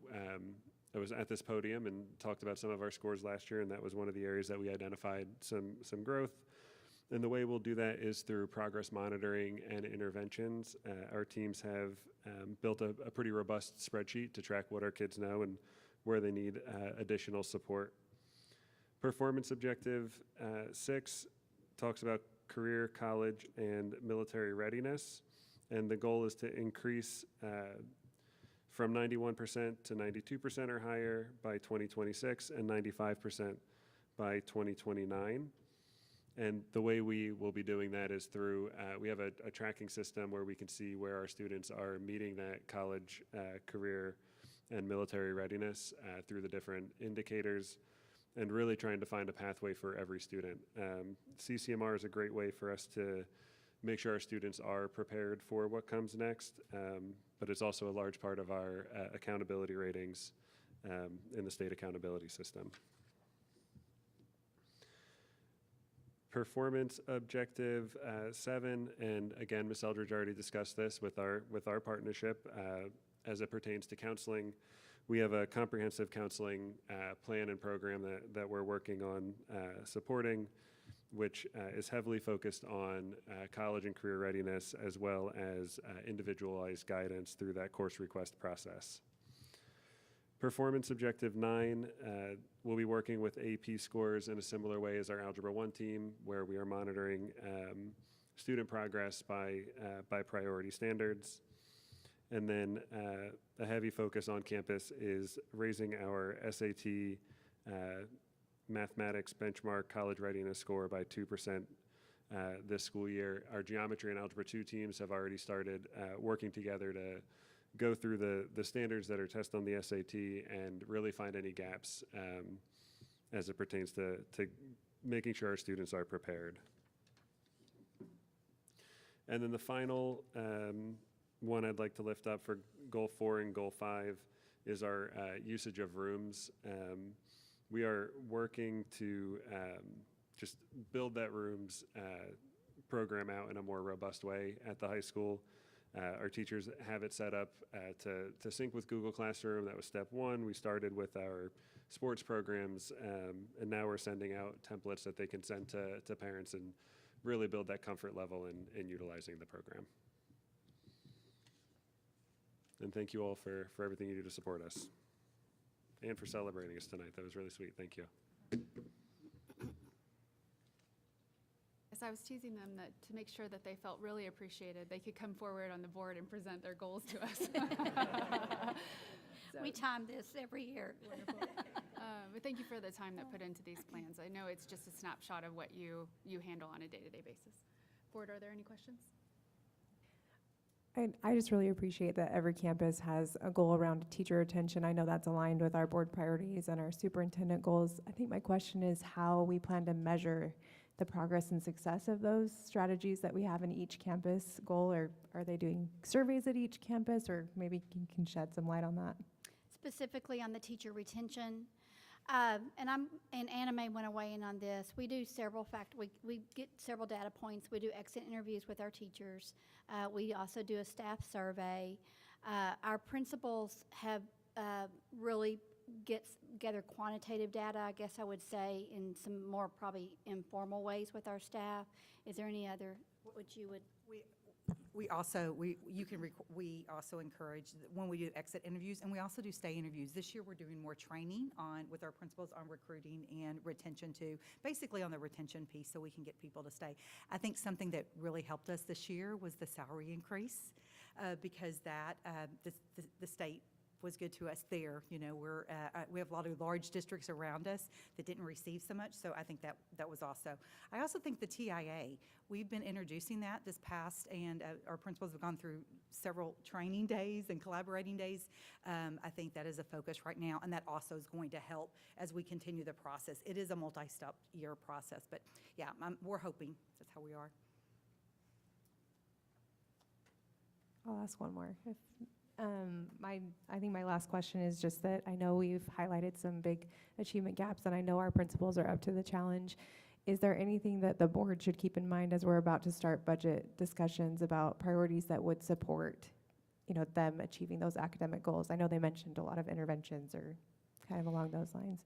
I was at this podium and talked about some of our scores last year, and that was one of the areas that we identified some growth. And the way we'll do that is through progress monitoring and interventions. Our teams have built a pretty robust spreadsheet to track what our kids know and where they need additional support. Performance objective 6 talks about career, college, and military readiness. And the goal is to increase from 91% to 92% or higher by 2026 and 95% by 2029. And the way we will be doing that is through, we have a tracking system where we can see where our students are meeting that college, career, and military readiness through the different indicators, and really trying to find a pathway for every student. CCMR is a great way for us to make sure our students are prepared for what comes next, but it's also a large part of our accountability ratings in the state accountability system. Performance objective 7, and again, Ms. Eldridge already discussed this with our partnership as it pertains to counseling. We have a comprehensive counseling plan and program that we're working on supporting, which is heavily focused on college and career readiness, as well as individualized guidance through that course request process. Performance objective 9, we'll be working with AP scores in a similar way as our Algebra 1 team, where we are monitoring student progress by priority standards. And then a heavy focus on campus is raising our SAT mathematics benchmark college readiness score by 2% this school year. Our geometry and Algebra 2 teams have already started working together to go through the standards that are tested on the SAT and really find any gaps as it pertains to making sure our students are prepared. And then the final one I'd like to lift up for Goal 4 and Goal 5 is our usage of rooms. We are working to just build that rooms program out in a more robust way at the high school. Our teachers have it set up to sync with Google Classroom. That was step 1. We started with our sports programs, and now we're sending out templates that they can send to parents and really build that comfort level in utilizing the program. And thank you all for everything you do to support us and for celebrating us tonight. That was really sweet. Thank you. As I was teasing them that to make sure that they felt really appreciated, they could come forward on the board and present their goals to us. We time this every year. Wonderful. But thank you for the time that put into these plans. I know it's just a snapshot of what you handle on a day-to-day basis. Board, are there any questions? I just really appreciate that every campus has a goal around teacher retention. I know that's aligned with our board priorities and our superintendent goals. I think my question is how we plan to measure the progress and success of those strategies that we have in each campus goal, or are they doing surveys at each campus, or maybe you can shed some light on that? Specifically on the teacher retention, and Anna may want to weigh in on this. We do we get several data points. We do exit interviews with our teachers. We also do a staff survey. Our principals have really gather quantitative data, I guess I would say, in some more probably informal ways with our staff. Is there any other, We also encourage when we do exit interviews, and we also do stay interviews. This year, we're doing more training with our principals on recruiting and retention too, basically on the retention piece, so we can get people to stay. I think something that really helped us this year was the salary increase, because the state was good to us there. You know, we have a lot of large districts around us that didn't receive so much, so I think that was also. I also think the TIA, we've been introducing that this past, and our principals have gone through several training days and collaborating days. I think that is a focus right now, and that also is going to help as we continue the process. It is a multi-step year process, but yeah, we're hoping that's how we are. I'll ask one more. I think my last question is just that I know we've highlighted some big achievement gaps, and I know our principals are up to the challenge. Is there anything that the board should keep in mind as we're about to start budget discussions about priorities that would support, them achieving those academic goals? I know they mentioned a lot of interventions or kind of along those lines.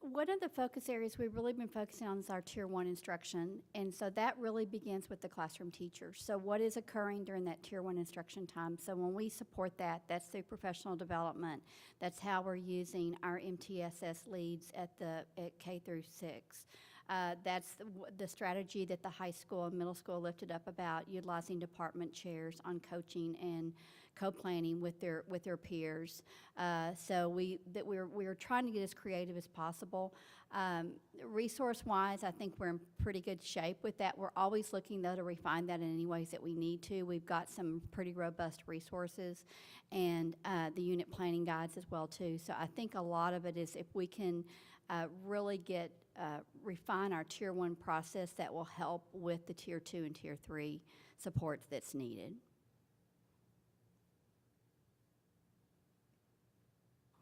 One of the focus areas we've really been focusing on is our Tier 1 instruction, and so that really begins with the classroom teachers. So what is occurring during that Tier 1 instruction time? So when we support that, that's through professional development. That's how we're using our MTSS leads at K through 6. That's the strategy that the high school and middle school lifted up about utilizing department chairs on coaching and co-planning with their peers. So we're trying to get as creative as possible. Resource-wise, I think we're in pretty good shape with that. We're always looking, though, to refine that in any ways that we need to. We've got some pretty robust resources and the unit planning guides as well, too. So I think a lot of it is if we can really refine our Tier 1 process, that will help with the Tier 2 and Tier 3 supports that's needed.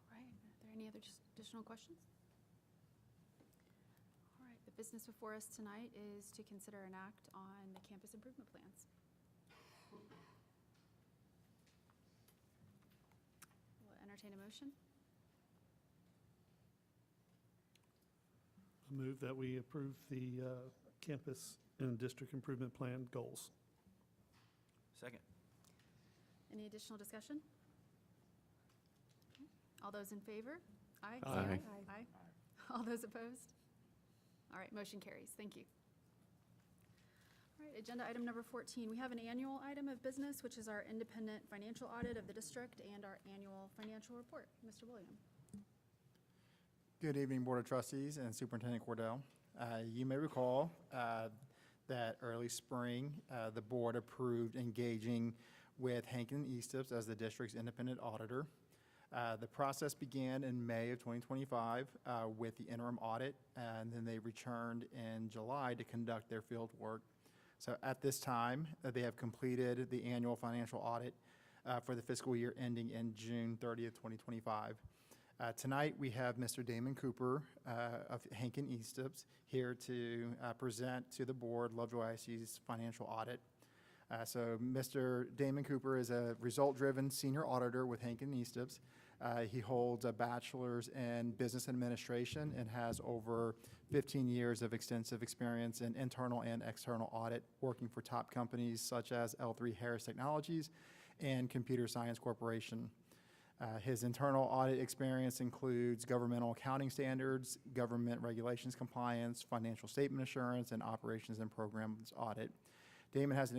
All right, are there any other additional questions? All right, the business before us tonight is to consider an act on the campus improvement plans. We'll entertain a motion. I move that we approve the campus and district improvement plan goals. Second. Any additional discussion? All those in favor? Aye. Say Aye. Aye. All those opposed? All right, motion carries. Thank you. All right, agenda item number 14. We have an annual item of business, which is our independent financial audit of the district and our annual financial report. Mr. William. Good evening, Board of Trustees and Superintendent Cordell. You may recall that early spring, the board approved engaging with Hankin Eastips as the district's independent auditor. The process began in May of 2025 with the interim audit, and then they returned in July to conduct their field work. So at this time, they have completed the annual financial audit for the fiscal year ending in June 30th, 2025. Tonight, we have Mr. Damon Cooper of Hankin Eastips here to present to the board Lovejoy IC's financial audit. So Mr. Damon Cooper is a result-driven senior auditor with Hankin Eastips. He holds a bachelor's in business administration and has over 15 years of extensive experience in internal and external audit, working for top companies such as L3 Harris Technologies and Computer Science Corporation. His internal audit experience includes governmental accounting standards, government regulations compliance, financial statement assurance, and operations and programs audit. Damon was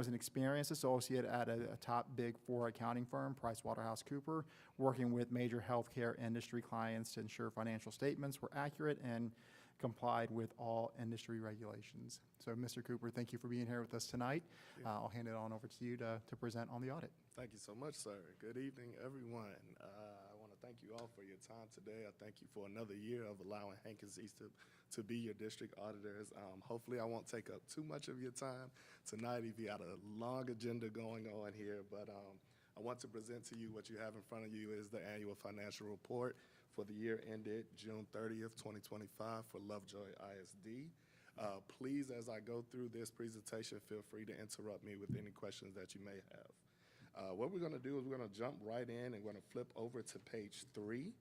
an experienced associate at a top Big Four accounting firm, PricewaterhouseCoopers, working with major healthcare industry clients to ensure financial statements were accurate and complied with all industry regulations. So, Mr. Cooper, thank you for being here with us tonight. I'll hand it on over to you to present on the audit. Thank you so much, sir. Good evening, everyone. I want to thank you all for your time today. I thank you for another year of allowing Hankin Eastips to be your district auditors. Hopefully, I won't take up too much of your time tonight if you got a long agenda going on here, but I want to present to you what you have in front of you is the annual financial report for the year ended June 30th, 2025 for Lovejoy ISD. Please, as I go through this presentation, feel free to interrupt me with any questions that you may have. What we're going to do is we're going to jump right in and we're going to flip over to page 3.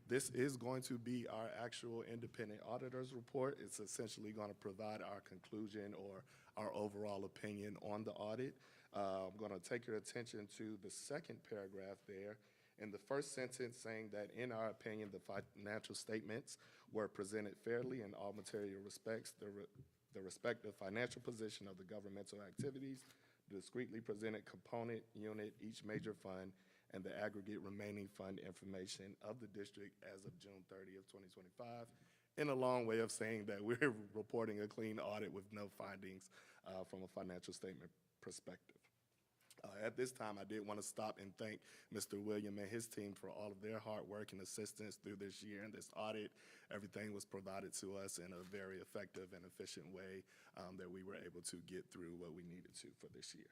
This is going to be our actual independent auditor's report. It's essentially going to provide our conclusion or our overall opinion on the audit. I'm going to take your attention to the second paragraph there. In the first sentence, saying that in our opinion, the financial statements were presented fairly in all material respects, the respective financial position of the governmental activities, the discretely presented component, unit, each major fund, and the aggregate remaining fund information of the district as of June 30th, 2025, in a long way of saying that we're reporting a clean audit with no findings from a financial statement perspective. At this time, I did want to stop and thank Mr. William and his team for all of their hard work and assistance through this year and this audit. Everything was provided to us in a very effective and efficient way that we were able to get through what we needed to for this year.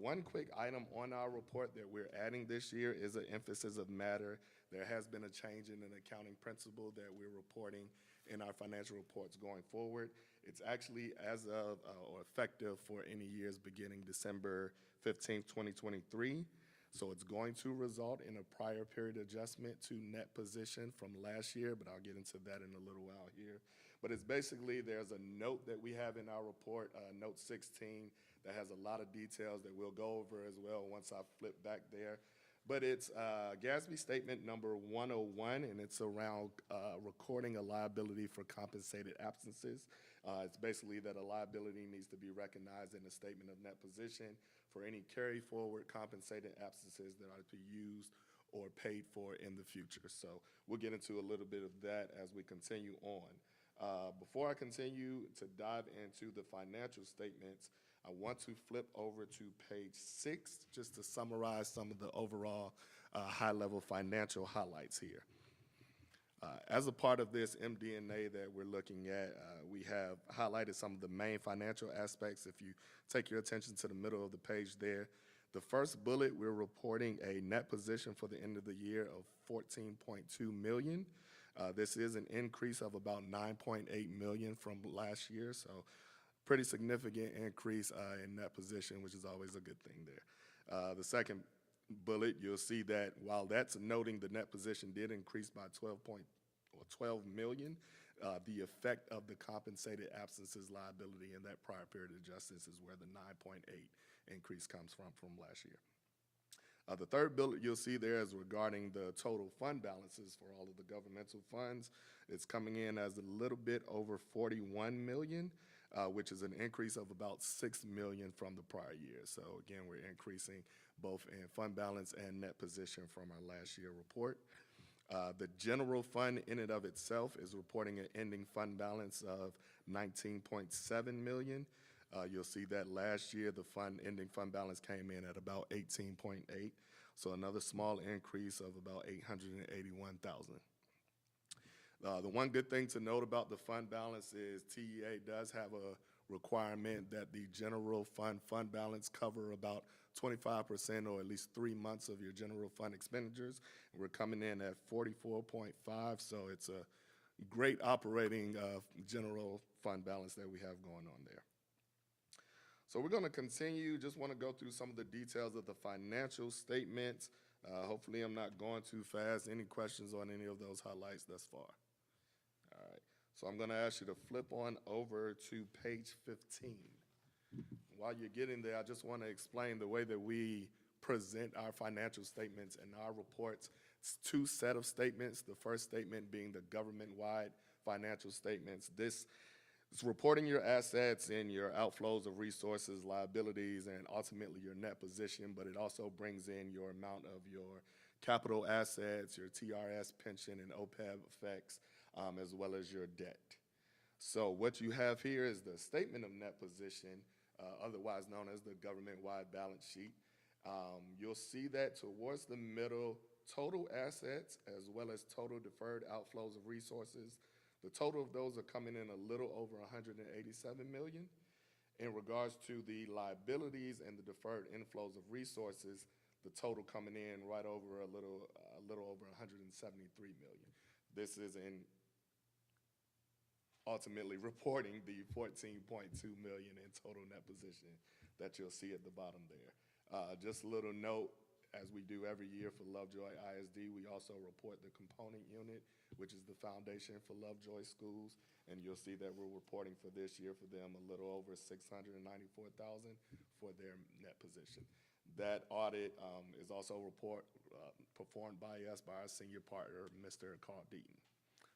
One quick item on our report that we're adding this year is an emphasis of matter. There has been a change in an accounting principle that we're reporting in our financial reports going forward. It's actually as of or effective for any years beginning December 15th, 2023. So it's going to result in a prior period adjustment to net position from last year, but I'll get into that in a little while here. But it's basically, there's a note that we have in our report, note 16, that has a lot of details that we'll go over as well once I flip back there. But it's GASB statement number 101, and it's around recording a liability for compensated absences. It's basically that a liability needs to be recognized in the statement of net position for any carry forward compensated absences that are to be used or paid for in the future. So we'll get into a little bit of that as we continue on. Before I continue to dive into the financial statements, I want to flip over to page 6 just to summarize some of the overall high-level financial highlights here. As a part of this MD&A that we're looking at, we have highlighted some of the main financial aspects. If you take your attention to the middle of the page there, the first bullet, we're reporting a net position for the end of the year of $14.2 million. This is an increase of about $9.8 million from last year, so pretty significant increase in net position, which is always a good thing there. The second bullet, you'll see that while that's noting the net position did increase by $12 million, the effect of the compensated absences liability in that prior period adjustments is where the 9.8 increase comes from last year. The third bullet you'll see there is regarding the total fund balances for all of the governmental funds. It's coming in as a little bit over $41 million, which is an increase of about $6 million from the prior year. So again, we're increasing both in fund balance and net position from our last year report. The general fund in and of itself is reporting an ending fund balance of $19.7 million. You'll see that last year the ending fund balance came in at about 18.8, so another small increase of about 881,000. The one good thing to note about the fund balance is TEA does have a requirement that the general fund balance cover about 25% or at least 3 months of your general fund expenditures. We're coming in at 44.5, so it's a great operating general fund balance that we have going on there. So we're going to continue. Just want to go through some of the details of the financial statements. Hopefully I'm not going too fast. Any questions on any of those highlights thus far? All right. So I'm going to ask you to flip on over to page 15. While you're getting there, I just want to explain the way that we present our financial statements and our reports. It's 2 sets of statements. The first statement being the government-wide financial statements. This is reporting your assets and your outflows of resources, liabilities, and ultimately your net position, but it also brings in your amount of your capital assets, your TRS pension and OPEB effects, as well as your debt. So what you have here is the statement of net position, otherwise known as the government-wide balance sheet. You'll see that towards the middle, total assets as well as total deferred outflows of resources. The total of those are coming in a little over $187 million. In regards to the liabilities and the deferred inflows of resources, the total coming in right over a little over $173 million. This is in ultimately reporting the $14.2 million in total net position that you'll see at the bottom there. Just a little note, as we do every year for Lovejoy ISD, we also report the component unit, which is the foundation for Lovejoy schools, and you'll see that we're reporting for this year for them a little over $694,000 for their net position. That audit is also performed by us, by our senior partner, Mr. Carl Deaton.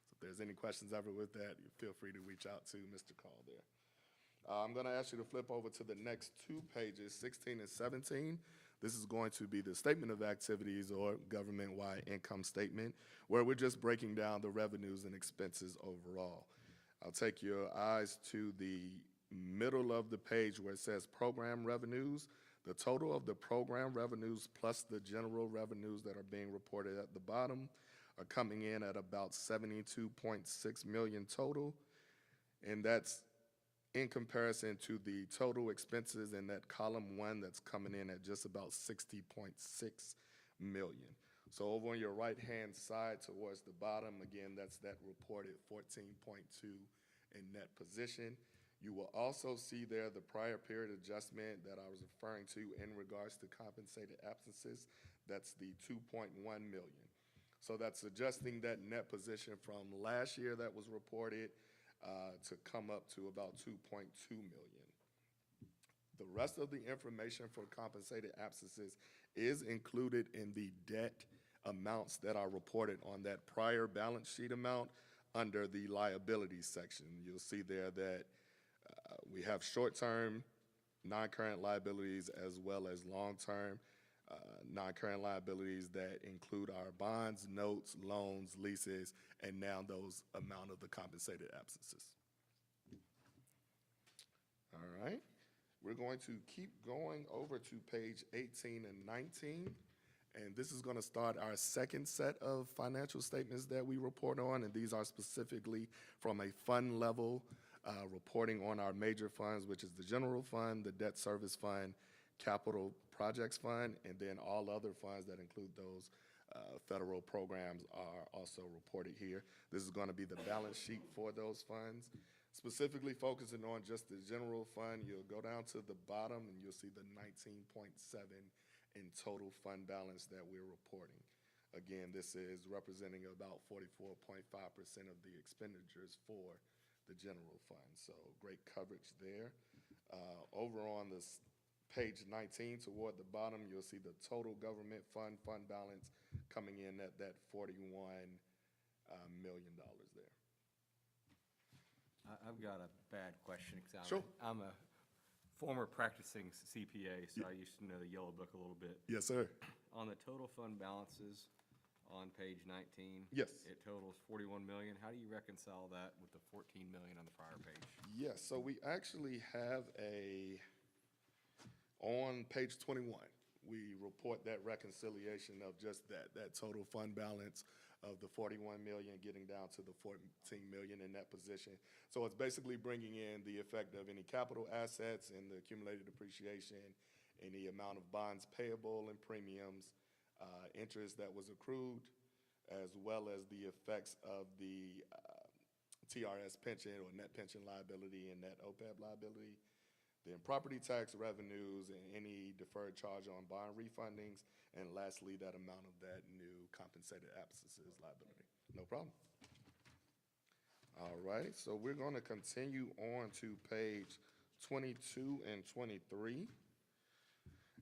So if there's any questions ever with that, feel free to reach out to Mr. Carl there. I'm going to ask you to flip over to the next 2 pages, 16 and 17. This is going to be the statement of activities or government-wide income statement, where we're just breaking down the revenues and expenses overall. I'll take your eyes to the middle of the page where it says program revenues. The total of the program revenues plus the general revenues that are being reported at the bottom are coming in at about $72.6 million total, and that's in comparison to the total expenses in that column 1 that's coming in at just about $60.6 million. So over on your right-hand side towards the bottom, again, that's that reported 14.2 in net position. You will also see there the prior period adjustment that I was referring to in regards to compensated absences. That's the $2.1 million. So that's adjusting that net position from last year that was reported to come up to about $2.2 million. The rest of the information for compensated absences is included in the debt amounts that are reported on that prior balance sheet amount under the liabilities section. You'll see there that we have short-term non-current liabilities as well as long-term non-current liabilities that include our bonds, notes, loans, leases, and now those amount of the compensated absences. All right, we're going to keep going over to page 18 and 19. And this is going to start our second set of financial statements that we report on, and these are specifically from a fund level, reporting on our major funds, which is the general fund, the debt service fund, capital projects fund, and then all other funds that include those federal programs are also reported here. This is going to be the balance sheet for those funds. Specifically focusing on just the general fund, you'll go down to the bottom and you'll see the 19.7 in total fund balance that we're reporting. Again, this is representing about 44.5% of the expenditures for the general fund. So great coverage there. Over on this page 19 toward the bottom, you'll see the total government fund balance coming in at that $41 million there. I've got a bad question. 'Cause Sure. I'm a former practicing CPA, so I used to know the yellow book a little bit. Yes, sir. On the total fund balances on page 19. Yes. It totals 41 million. How do you reconcile that with the 14 million on the prior page? Yes, so we actually have on page 21, we report that reconciliation of just that total fund balance of the 41 million getting down to the 14 million in that position. So it's basically bringing in the effect of any capital assets and the accumulated depreciation, any amount of bonds payable and premiums, interest that was accrued, as well as the effects of the TRS pension or net pension liability and net OPEB liability, then property tax revenues and any deferred charge on bond refundings, and lastly, that amount of that new compensated absences liability. No problem. All right, so we're going to continue on to page 22 and 23.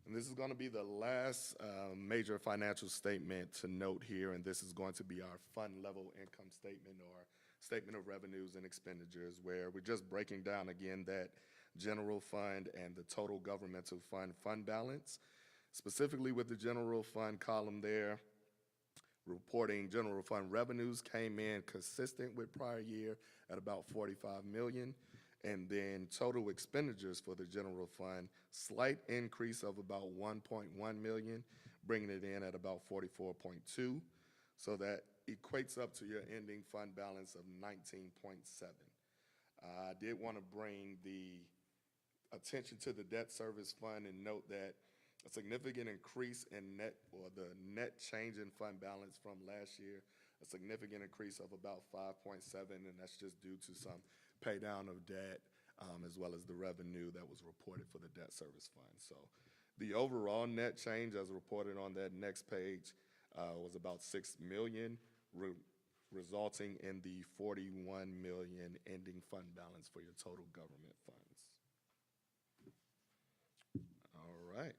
And this is going to be the last major financial statement to note here, and this is going to be our fund level income statement or statement of revenues and expenditures, where we're just breaking down again that general fund and the total governmental fund balance. Specifically with the general fund column there, reporting general fund revenues came in consistent with prior year at about 45 million. And then total expenditures for the general fund, slight increase of about 1.1 million, bringing it in at about 44.2. So that equates up to your ending fund balance of 19.7. I did want to bring the attention to the debt service fund and note that a significant increase in the net change in fund balance from last year, a significant increase of about 5.7, and that's just due to some pay down of debt, as well as the revenue that was reported for the debt service fund. So the overall net change as reported on that next page was about 6 million, resulting in the 41 million ending fund balance for your total government funds. All right.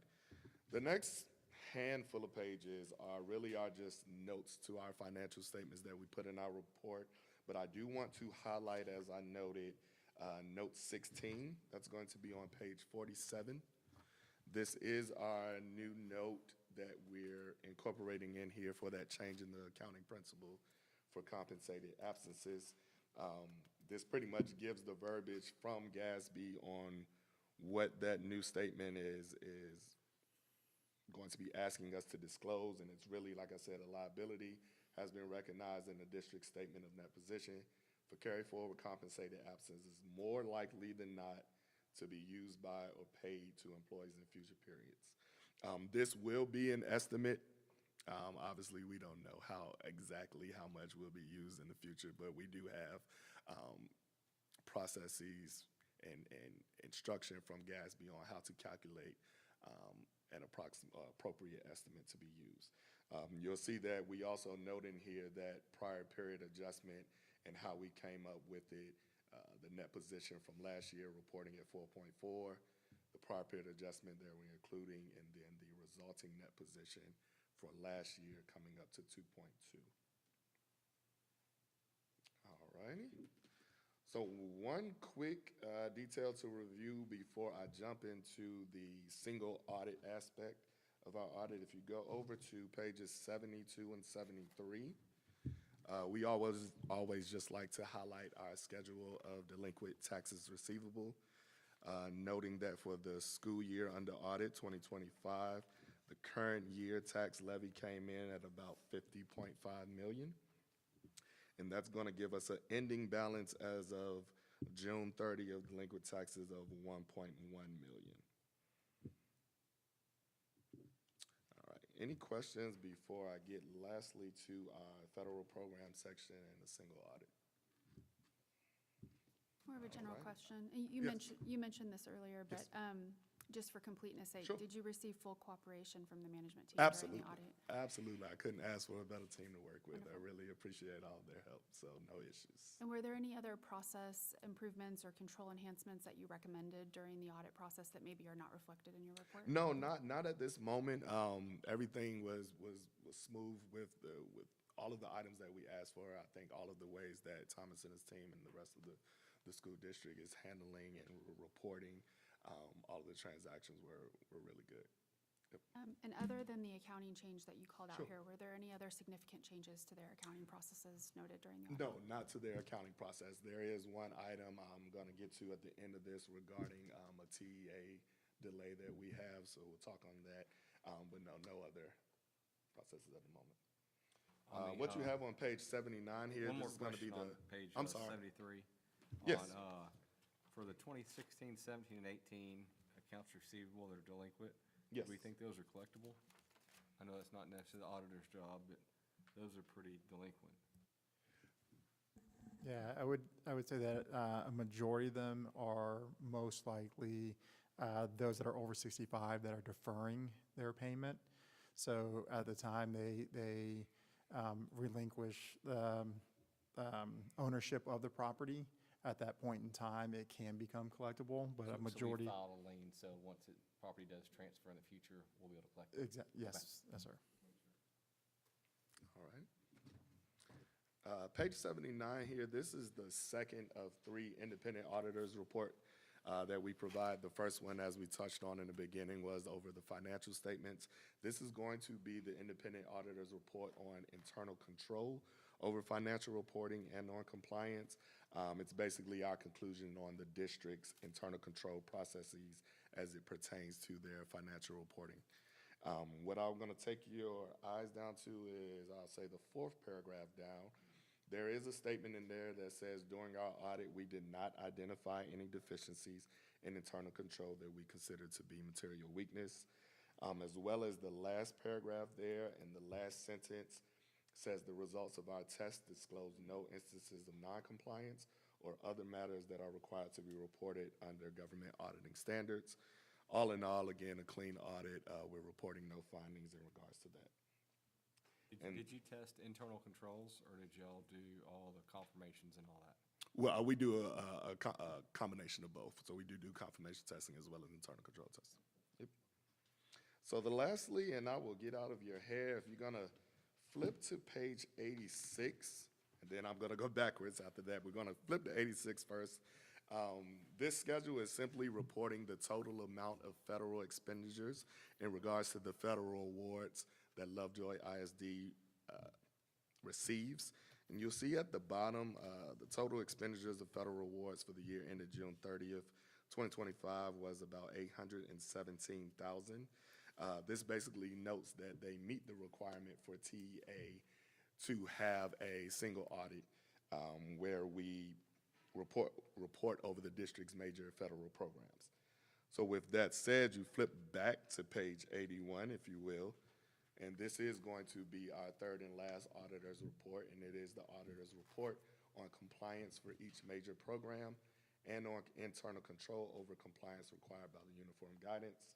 The next handful of pages are just notes to our financial statements that we put in our report. But I do want to highlight, as I noted, note 16. That's going to be on page 47. This is our new note that we're incorporating in here for that change in the accounting principle for compensated absences. This pretty much gives the verbiage from GASB on what that new statement is going to be asking us to disclose, and it's really, like I said, a liability has been recognized in the district statement of net position for carry forward compensated absences more likely than not to be used by or paid to employees in future periods. This will be an estimate. Obviously, we don't know how much will be used in the future, but we do have processes and instruction from GASB on how to calculate an appropriate estimate to be used. You'll see that we also note in here that prior period adjustment and how we came up with it, the net position from last year reporting at 4.4, the prior period adjustment there we're including, and then the resulting net position for last year coming up to 2.2. All righty. So one quick detail to review before I jump into the single audit aspect of our audit. If you go over to pages 72 and 73, we always just like to highlight our schedule of delinquent taxes receivable, noting that for the school year under audit 2025, the current year tax levy came in at about 50.5 million. And that's going to give us an ending balance as of June 30 of delinquent taxes of 1.1 million. All right, any questions before I get lastly to our federal program section and the single audit? More of a general right. question. Yes. You mentioned this earlier, but Yes. Just for completeness sake, Sure. did you receive full cooperation from the management team during Absolutely. the audit? Absolutely. I couldn't ask for a better team to work with. I really appreciate all of their help, so no issues. And were there any other process improvements or control enhancements that you recommended during the audit process that maybe are not reflected in your report? No, not at this moment. Everything was smooth with all of the items that we asked for. I think all of the ways that Thomas and his team and the rest of the school district is handling and reporting all of the transactions were really good. Yep. And other than the accounting change that you called out Sure. here, were there any other significant changes to their accounting processes noted during the audit? No, not to their accounting process. There is one item I'm going to get to at the end of this regarding a TEA delay that we have, so we'll talk on that. But no other processes at the moment. What you have on page 79 here, One more this is going to be question the. on page I'm sorry. 73. Yes. For the 2016, 17, and 18 accounts receivable that are delinquent, Yes. do we think those are collectible? I know that's not necessarily the auditor's job, but those are pretty delinquent. Yeah, I would say that a majority of them are most likely those that are over 65 that are deferring their payment. So at the time they relinquish ownership of the property, at that point in time, it can become collectible, but a majority. So we file a lien, so once property does transfer in the future, we'll be able to collect it. Yes, yes, sir. All right. Page 79 here, this is the second of 3 independent auditors report that we provide. The first one, as we touched on in the beginning, was over the financial statements. This is going to be the independent auditors report on internal control over financial reporting and on compliance. It's basically our conclusion on the district's internal control processes as it pertains to their financial reporting. What I'm going to take your eyes down to is, I'll say, the 4th paragraph down. There is a statement in there that says, during our audit, we did not identify any deficiencies in internal control that we consider to be material weakness. As well as the last paragraph there, and the last sentence says the results of our test disclose no instances of noncompliance or other matters that are required to be reported under government auditing standards. All in all, again, a clean audit. We're reporting no findings in regards to that. Did you test internal controls, or did y'all do all the confirmations and all that? Well, we do a combination of both. So we do confirmation testing as well as internal control testing. Yep. So the lastly, and I will get out of your hair, if you're going to flip to page 86, and then I'm going to go backwards after that. We're going to flip to 86 first. This schedule is simply reporting the total amount of federal expenditures in regards to the federal awards that Lovejoy ISD receives. And you'll see at the bottom, the total expenditures of federal awards for the year ended June 30th, 2025 was about $817,000. This basically notes that they meet the requirement for TEA to have a single audit where we report over the district's major federal programs. So with that said, you flip back to page 81, if you will, and this is going to be our 3rd and last auditor's report, and it is the auditor's report on compliance for each major program and on internal control over compliance required by the Uniform Guidance.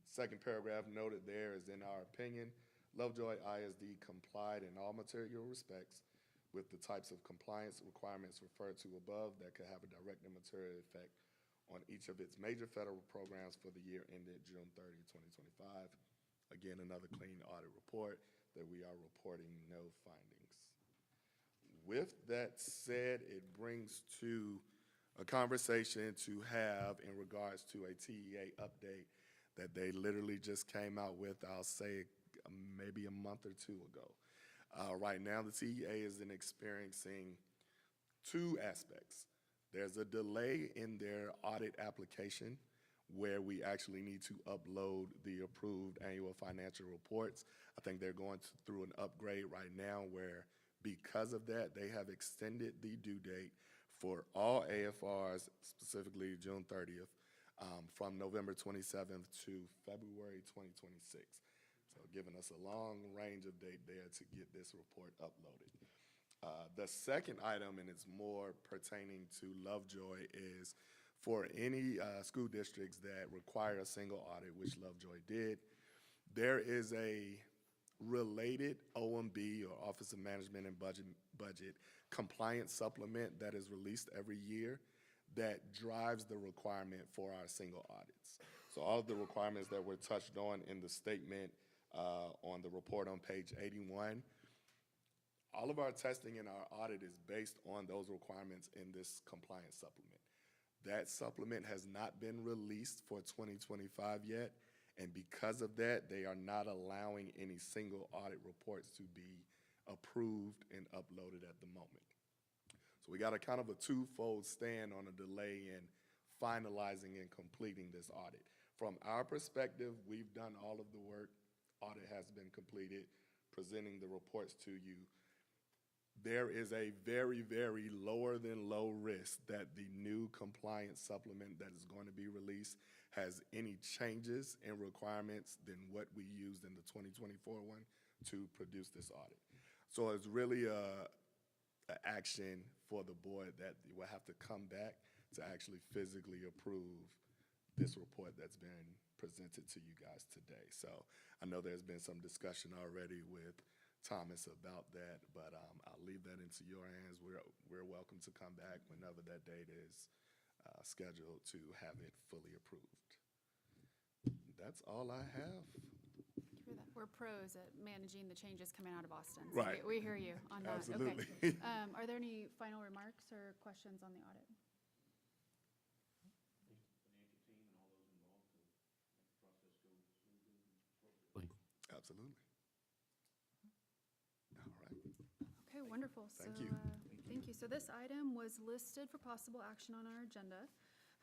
Second paragraph noted there is, in our opinion, Lovejoy ISD complied in all material respects with the types of compliance requirements referred to above that could have a direct and material effect on each of its major federal programs for the year ended June 30, 2025. Again, another clean audit report that we are reporting no findings. With that said, it brings to a conversation to have in regards to a TEA update that they literally just came out with, I'll say maybe a month or two ago. Right now, the TEA is experiencing two aspects. There's a delay in their audit application where we actually need to upload the approved annual financial reports. I think they're going through an upgrade right now where because of that, they have extended the due date for all AFRs, specifically June 30th, from November 27th to February 2026. So giving us a long range of date there to get this report uploaded. The second item, and it's more pertaining to Lovejoy, is for any school districts that require a single audit, which Lovejoy did, there is a related OMB, or Office of Management and Budget compliance supplement that is released every year that drives the requirement for our single audits. So all of the requirements that were touched on in the statement on the report on page 81, all of our testing and our audit is based on those requirements in this compliance supplement. That supplement has not been released for 2025 yet, and because of that, they are not allowing any single audit reports to be approved and uploaded at the moment. So we got a kind of a twofold stand on a delay in finalizing and completing this audit. From our perspective, we've done all of the work. Audit has been completed, presenting the reports to you. There is a very, very lower than low risk that the new compliance supplement that is going to be released has any changes and requirements than what we used in the 2024 one to produce this audit. So it's really an action for the board that will have to come back to actually physically approve this report that's been presented to you guys today. So I know there's been some discussion already with Thomas about that, but I'll leave that into your hands. We're welcome to come back whenever that date is scheduled to have it fully approved. That's all I have. Thank you for that. We're pros at managing the changes coming out of Boston. So Right. We hear you on that. Absolutely. Okay. Are there any final remarks or questions on the audit? Absolutely. All right. Okay, wonderful. Thank So, you. Thank you. So this item was listed for possible action on our agenda.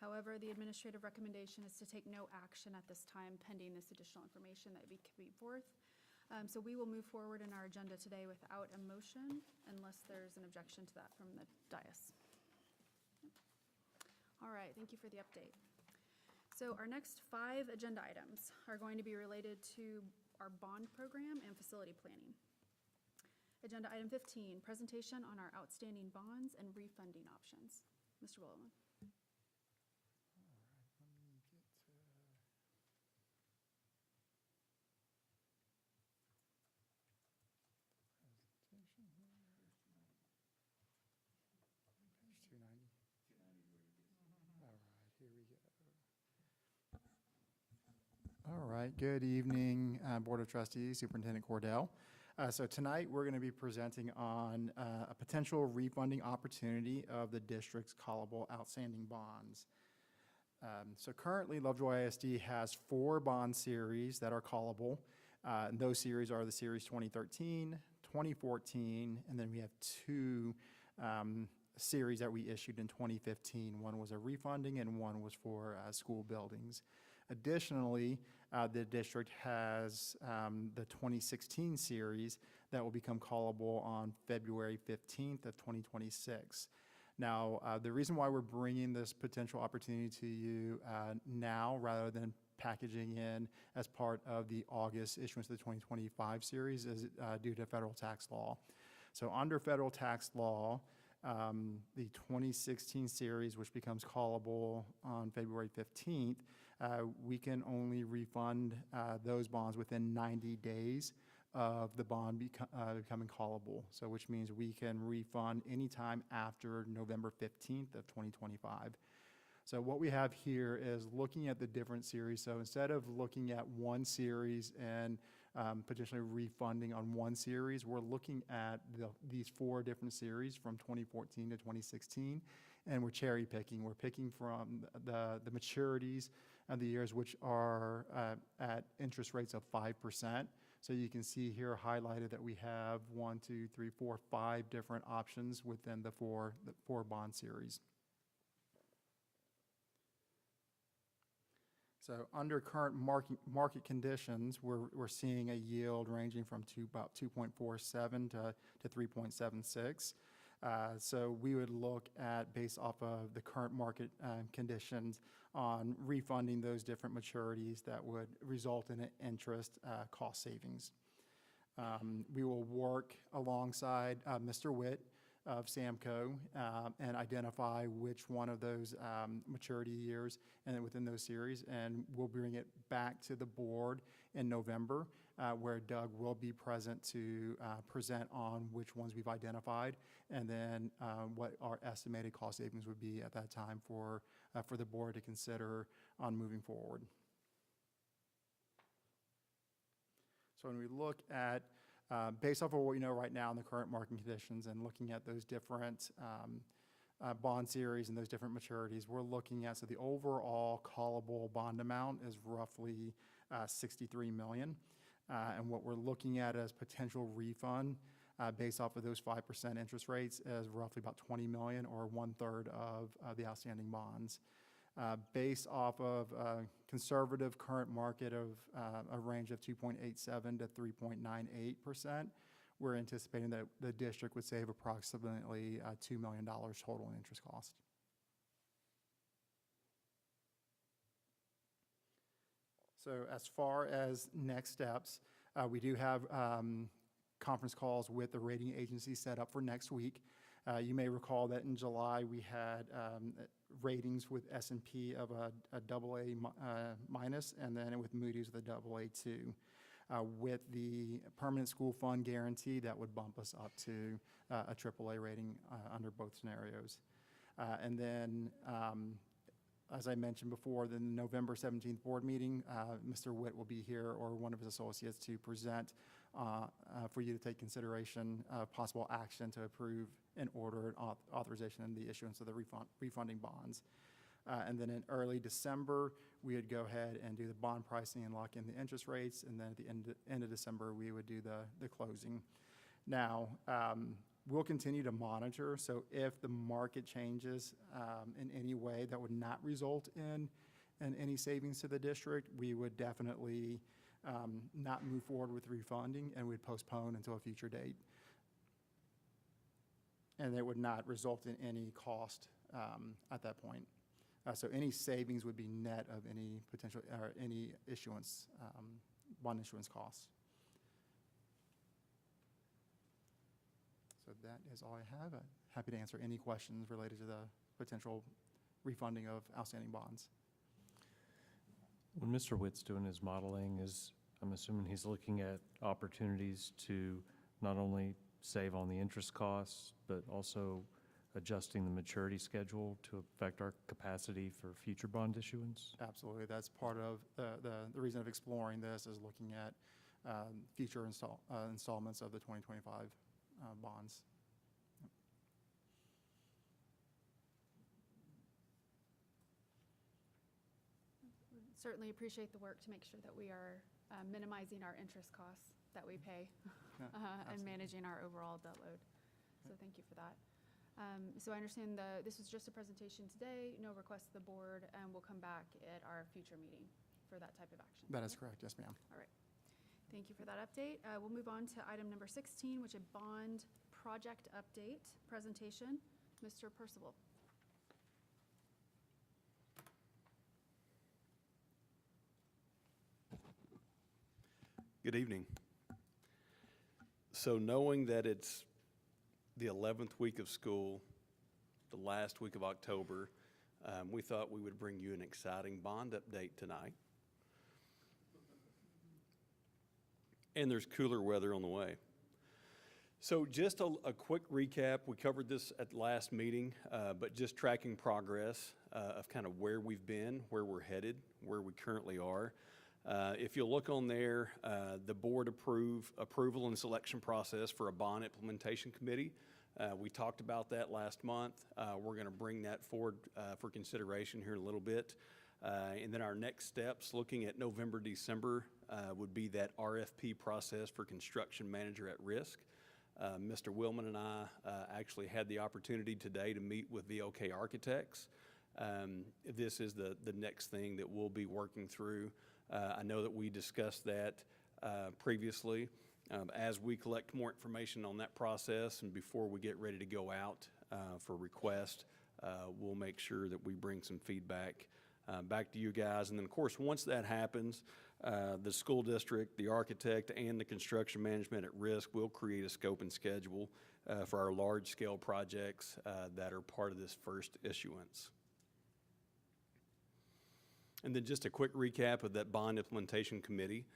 However, the administrative recommendation is to take no action at this time pending this additional information that we came forth. So we will move forward in our agenda today without a motion unless there's an objection to that from the dais. All right, thank you for the update. So our next 5 agenda items are going to be related to our bond program and facility planning. Agenda item 15, presentation on our outstanding bonds and refunding options. Mr. Willowan. All right, good evening, Board of Trustees, Superintendent Cordell. So tonight, we're going to be presenting on a potential refunding opportunity of the district's callable outstanding bonds. So currently, Lovejoy ISD has 4 bond series that are callable. And those series are the Series 2013, 2014, and then we have 2 series that we issued in 2015. One was a refunding and one was for school buildings. Additionally, the district has the 2016 series that will become callable on February 15th of 2026. Now, the reason why we're bringing this potential opportunity to you now rather than packaging in as part of the August issuance of the 2025 series is due to federal tax law. So under federal tax law, the 2016 series, which becomes callable on February 15th, we can only refund those bonds within 90 days of the bond becoming callable. So which means we can refund anytime after November 15th of 2025. So what we have here is looking at the different series. So instead of looking at one series and potentially refunding on one series. We're looking at these 4 different series from 2014 to 2016, and we're cherry picking. We're picking from the maturities of the years which are at interest rates of 5%. So you can see here highlighted that we have 1, 2, 3, 4, 5 different options within the four bond series. So under current market conditions, we're seeing a yield ranging from about 2.47 to 3.76. So we would look at, based off of the current market conditions, on refunding those different maturities that would result in an interest cost savings. We will work alongside Mr. Witt of Samco and identify which one of those maturity years and then within those series, and we'll bring it back to the board in November where Doug will be present to present on which ones we've identified and then what our estimated cost savings would be at that time for the board to consider on moving forward. So when we look at based off of what we know right now in the current market conditions and looking at those different bond series and those different maturities, we're looking at, so the overall callable bond amount is roughly $63 million. And what we're looking at as potential refund based off of those 5% interest rates is roughly about $20 million, or 1/3 of the outstanding bonds. Based off of conservative current market of a range of 2.87 to 3.98%, we're anticipating that the district would save approximately $2 million total in interest cost. So as far as next steps, we do have conference calls with the rating agency set up for next week. You may recall that in July we had ratings with S&P of a AA minus, and then with Moody's with a AA2. With the permanent school fund guarantee, that would bump us up to a AAA rating under both scenarios. And then, as I mentioned before, the November 17th board meeting, Mr. Witt will be here or one of his associates to present for you to take consideration of possible action to approve and order authorization and the issuance of the refunding bonds. And then in early December, we would go ahead and do the bond pricing and lock in the interest rates. And then at the end of December, we would do the closing. Now, we'll continue to monitor. So if the market changes in any way that would not result in any savings to the district, we would definitely not move forward with refunding, and we'd postpone until a future date. And it would not result in any cost at that point. So any savings would be net of any potential or any issuance, bond issuance costs. So that is all I have. I'm happy to answer any questions related to the potential refunding of outstanding bonds. When Mr. Witt's doing his modeling, I'm assuming he's looking at opportunities to not only save on the interest costs, but also adjusting the maturity schedule to affect our capacity for future bond issuance? Absolutely. That's part of the reason of exploring this, is looking at future installments of the 2025 bonds. Certainly appreciate the work to make sure that we are minimizing our interest costs that we pay and managing our overall debt load. So thank you for that. So I understand this was just a presentation today, no request to the board, and we'll come back at our future meeting for that type of action. That is correct, yes, ma'am. All right. Thank you for that update. We'll move on to item number 16, which is a bond project update presentation. Mr. Percival. Good evening. So knowing that it's the 11th week of school, the last week of October, we thought we would bring you an exciting bond update tonight. And there's cooler weather on the way. So just a quick recap. We covered this at the last meeting, but just tracking progress of kind of where we've been, where we're headed, where we currently are. If you'll look on there, the board approval and selection process for a bond implementation committee. We talked about that last month. We're going to bring that forward for consideration here in a little bit. And then our next steps, looking at November, December, would be that RFP process for construction manager at risk. Mr. Willman and I actually had the opportunity today to meet with VOK Architects. This is the next thing that we'll be working through. I know that we discussed that previously. As we collect more information on that process and before we get ready to go out for request, we'll make sure that we bring some feedback back to you guys. And then, of course, once that happens, the school district, the architect, and the construction management at risk will create a scope and schedule for our large-scale projects that are part of this first issuance. And then just a quick recap of that bond implementation committee.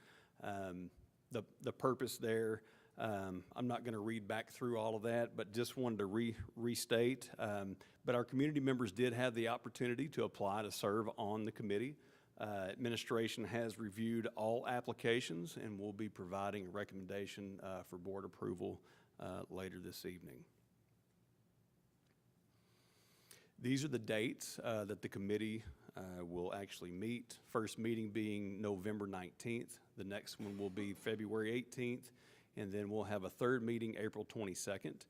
The purpose there, I'm not going to read back through all of that, but just wanted to restate. But our community members did have the opportunity to apply to serve on the committee. Administration has reviewed all applications and will be providing a recommendation for board approval later this evening. These are the dates that the committee will actually meet. First meeting being November 19th. The next one will be February 18th. And then we'll have a third meeting April 22nd.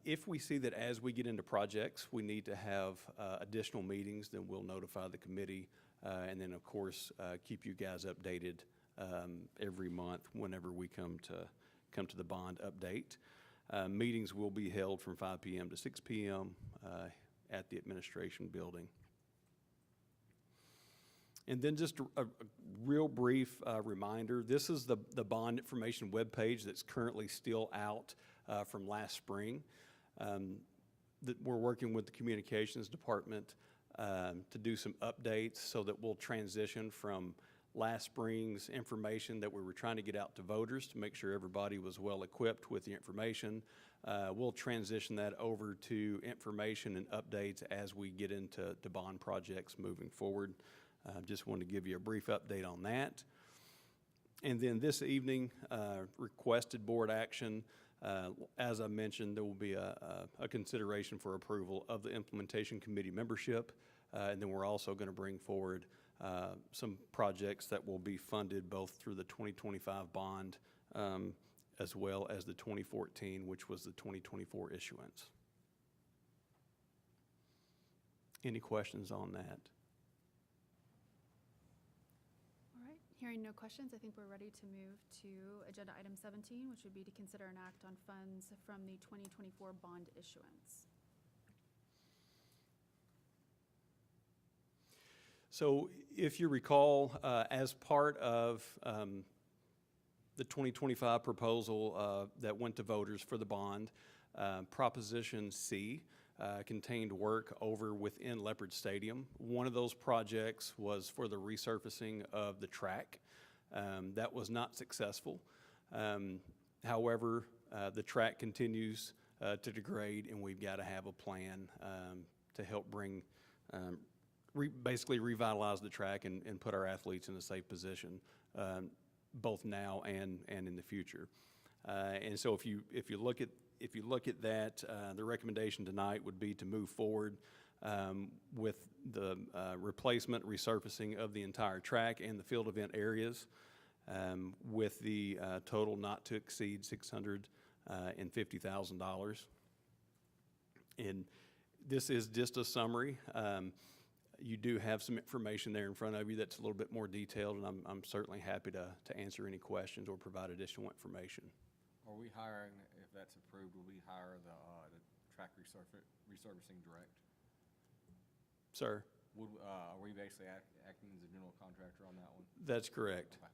If we see that as we get into projects, we need to have additional meetings, then we'll notify the committee. And then, of course, keep you guys updated every month whenever we come to the bond update. Meetings will be held from 5 p.m. to 6 p.m. At the administration building. And then just a real brief reminder, this is the bond information webpage that's currently still out from last spring. That we're working with the communications department to do some updates so that we'll transition from last spring's information that we were trying to get out to voters to make sure everybody was well equipped with the information. We'll transition that over to information and updates as we get into bond projects moving forward. Just wanted to give you a brief update on that. And then this evening, requested board action. As I mentioned, there will be a consideration for approval of the implementation committee membership. And then we're also going to bring forward some projects that will be funded both through the 2025 bond as well as the 2014, which was the 2024 issuance. Any questions on that? All right, hearing no questions, I think we're ready to move to agenda item 17, which would be to consider an act on funds from the 2024 bond issuance. So if you recall, as part of the 2025 proposal that went to voters for the bond, Proposition C contained work over within Leopard Stadium. One of those projects was for the resurfacing of the track. That was not successful. However, the track continues to degrade, and we've got to have a plan to help bring basically revitalize the track and put our athletes in a safe position, both now and in the future. And so if you look at that, the recommendation tonight would be to move forward with the replacement, resurfacing of the entire track and the field event areas, with the total not to exceed $650,000. And this is just a summary. You do have some information there in front of you that's a little bit more detailed, and I'm certainly happy to answer any questions or provide additional information. Are we hiring, if that's approved, will we hire the track resurfacing direct? Sir? Are we basically acting as a general contractor on that one? That's correct. Okay.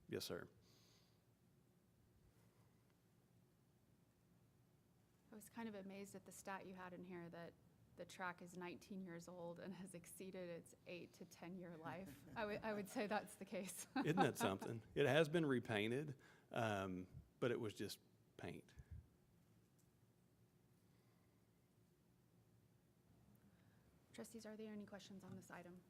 Yes, sir. I was kind of amazed at the stat you had in here that the track is 19 years old and has exceeded its 8 to 10-year life. I would say that's the case. Isn't that something? It has been repainted, but it was just paint. Trustees, are there any questions on this item?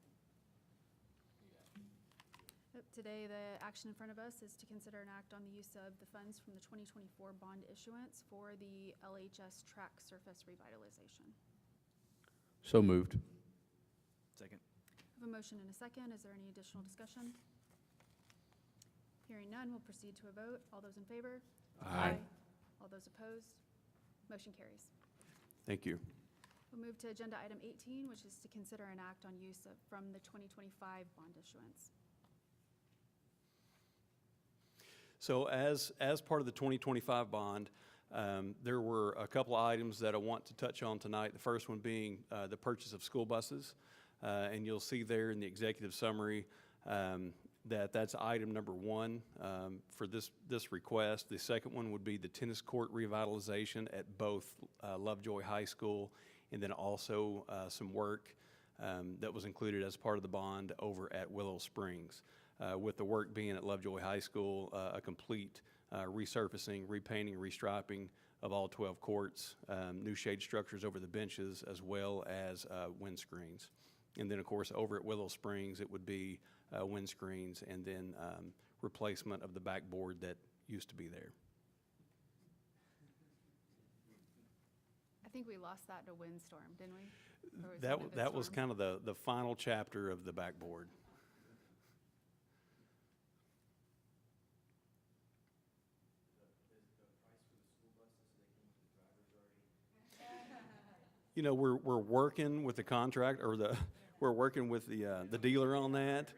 Today, the action in front of us is to consider an act on the use of the funds from the 2024 bond issuance for the LHS track surface revitalization. So moved. Second. I have a motion and a second. Is there any additional discussion? Hearing none, we'll proceed to a vote. All those in favor? Aye. All those opposed? Motion carries. Thank you. We'll move to agenda item 18, which is to consider an act on use of, from the 2025 bond issuance. So as part of the 2025 bond, there were a couple of items that I want to touch on tonight. The first one being the purchase of school buses. And you'll see there in the executive summary that that's item number one for this request. The second one would be the tennis court revitalization at both Lovejoy High School, and then also some work that was included as part of the bond over at Willow Springs. With the work being at Lovejoy High School, a complete resurfacing, repainting, restriping of all 12 courts, new shade structures over the benches, as well as windscreens. And then, of course, over at Willow Springs, it would be windscreens and then replacement of the backboard that used to be there. I think we lost that to windstorm, didn't we? Or was it a That was storm? kind of the final chapter of the backboard. You know, we're working with the contract, or we're working with the dealer on that.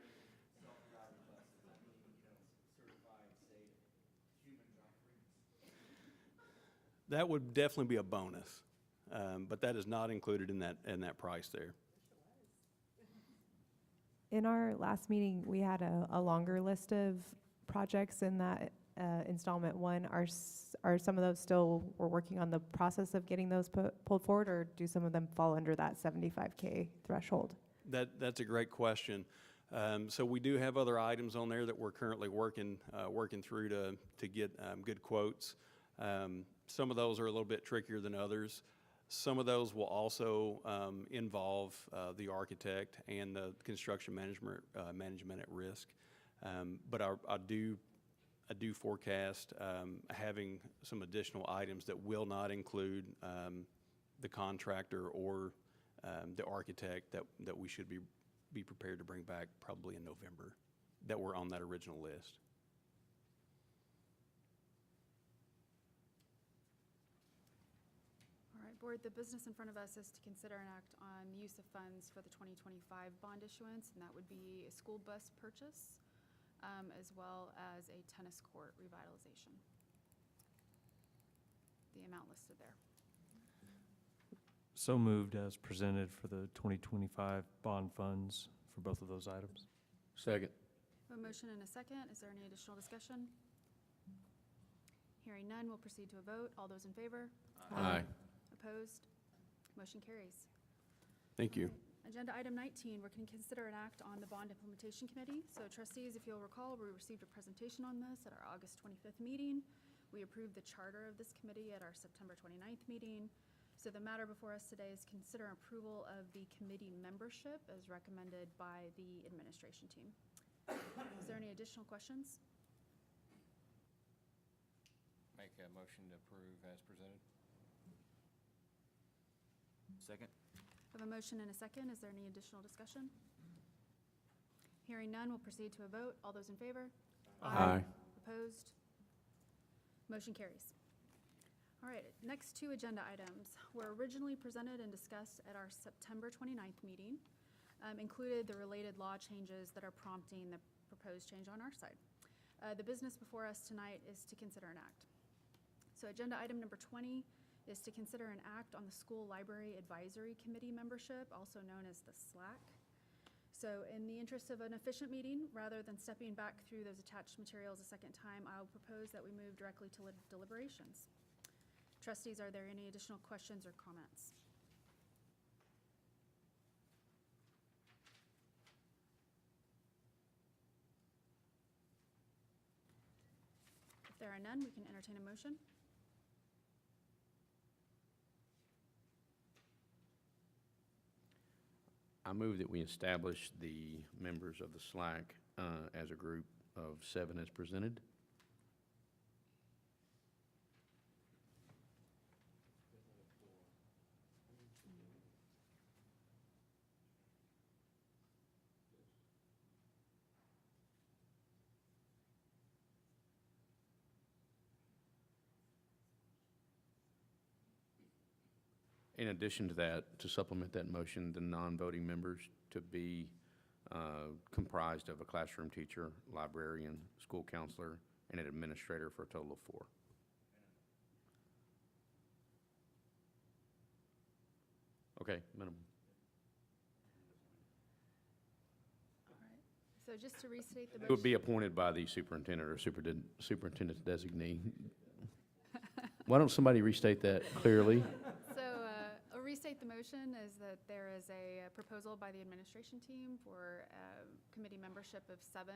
That would definitely be a bonus, but that is not included in that price there. In our last meeting, we had a longer list of projects in that installment one. Are some of those still, we're working on the process of getting those pulled forward, or do some of them fall under that 75K threshold? That's a great question. So we do have other items on there that we're currently working through to get good quotes. Some of those are a little bit trickier than others. Some of those will also involve the architect and the construction management at risk. But I do forecast having some additional items that will not include the contractor or the architect that we should be prepared to bring back probably in November, that were on that original list. All right, Board, the business in front of us is to consider an act on the use of funds for the 2025 bond issuance, and that would be a school bus purchase, as well as a tennis court revitalization. The amount listed there. So moved as presented for the 2025 bond funds for both of those items. Second. A motion and a second. Is there any additional discussion? Hearing none, we'll proceed to a vote. All those in favor? Aye. Opposed? Motion carries. Thank you. Agenda item 19, we're going to consider an act on the Bond Implementation Committee. So trustees, if you'll recall, we received a presentation on this at our August 25th meeting. We approved the charter of this committee at our September 29th meeting. So the matter before us today is consider approval of the committee membership as recommended by the administration team. Is there any additional questions? Make a motion to approve as presented. Second. I have a motion and a second. Is there any additional discussion? Hearing none, we'll proceed to a vote. All those in favor? Aye. Opposed? Motion carries. All right, next two agenda items were originally presented and discussed at our September 29th meeting, included the related law changes that are prompting the proposed change on our side. The business before us tonight is to consider an act. So agenda item number 20 is to consider an act on the School Library Advisory Committee membership, also known as the SLAC. So in the interest of an efficient meeting, rather than stepping back through those attached materials a second time, I'll propose that we move directly to deliberations. Trustees, are there any additional questions or comments? If there are none, we can entertain a motion. I move that we establish the members of the SLAC as a group of 7 as presented. In addition to that, to supplement that motion, the non-voting members to be comprised of a classroom teacher, librarian, school counselor, and an administrator for a total of 4. Okay, minimum. So just to restate the It would motion. be appointed by the superintendent or superintendent designee. Why don't somebody restate that clearly? So I'll restate the motion is that there is a proposal by the administration team for committee membership of 7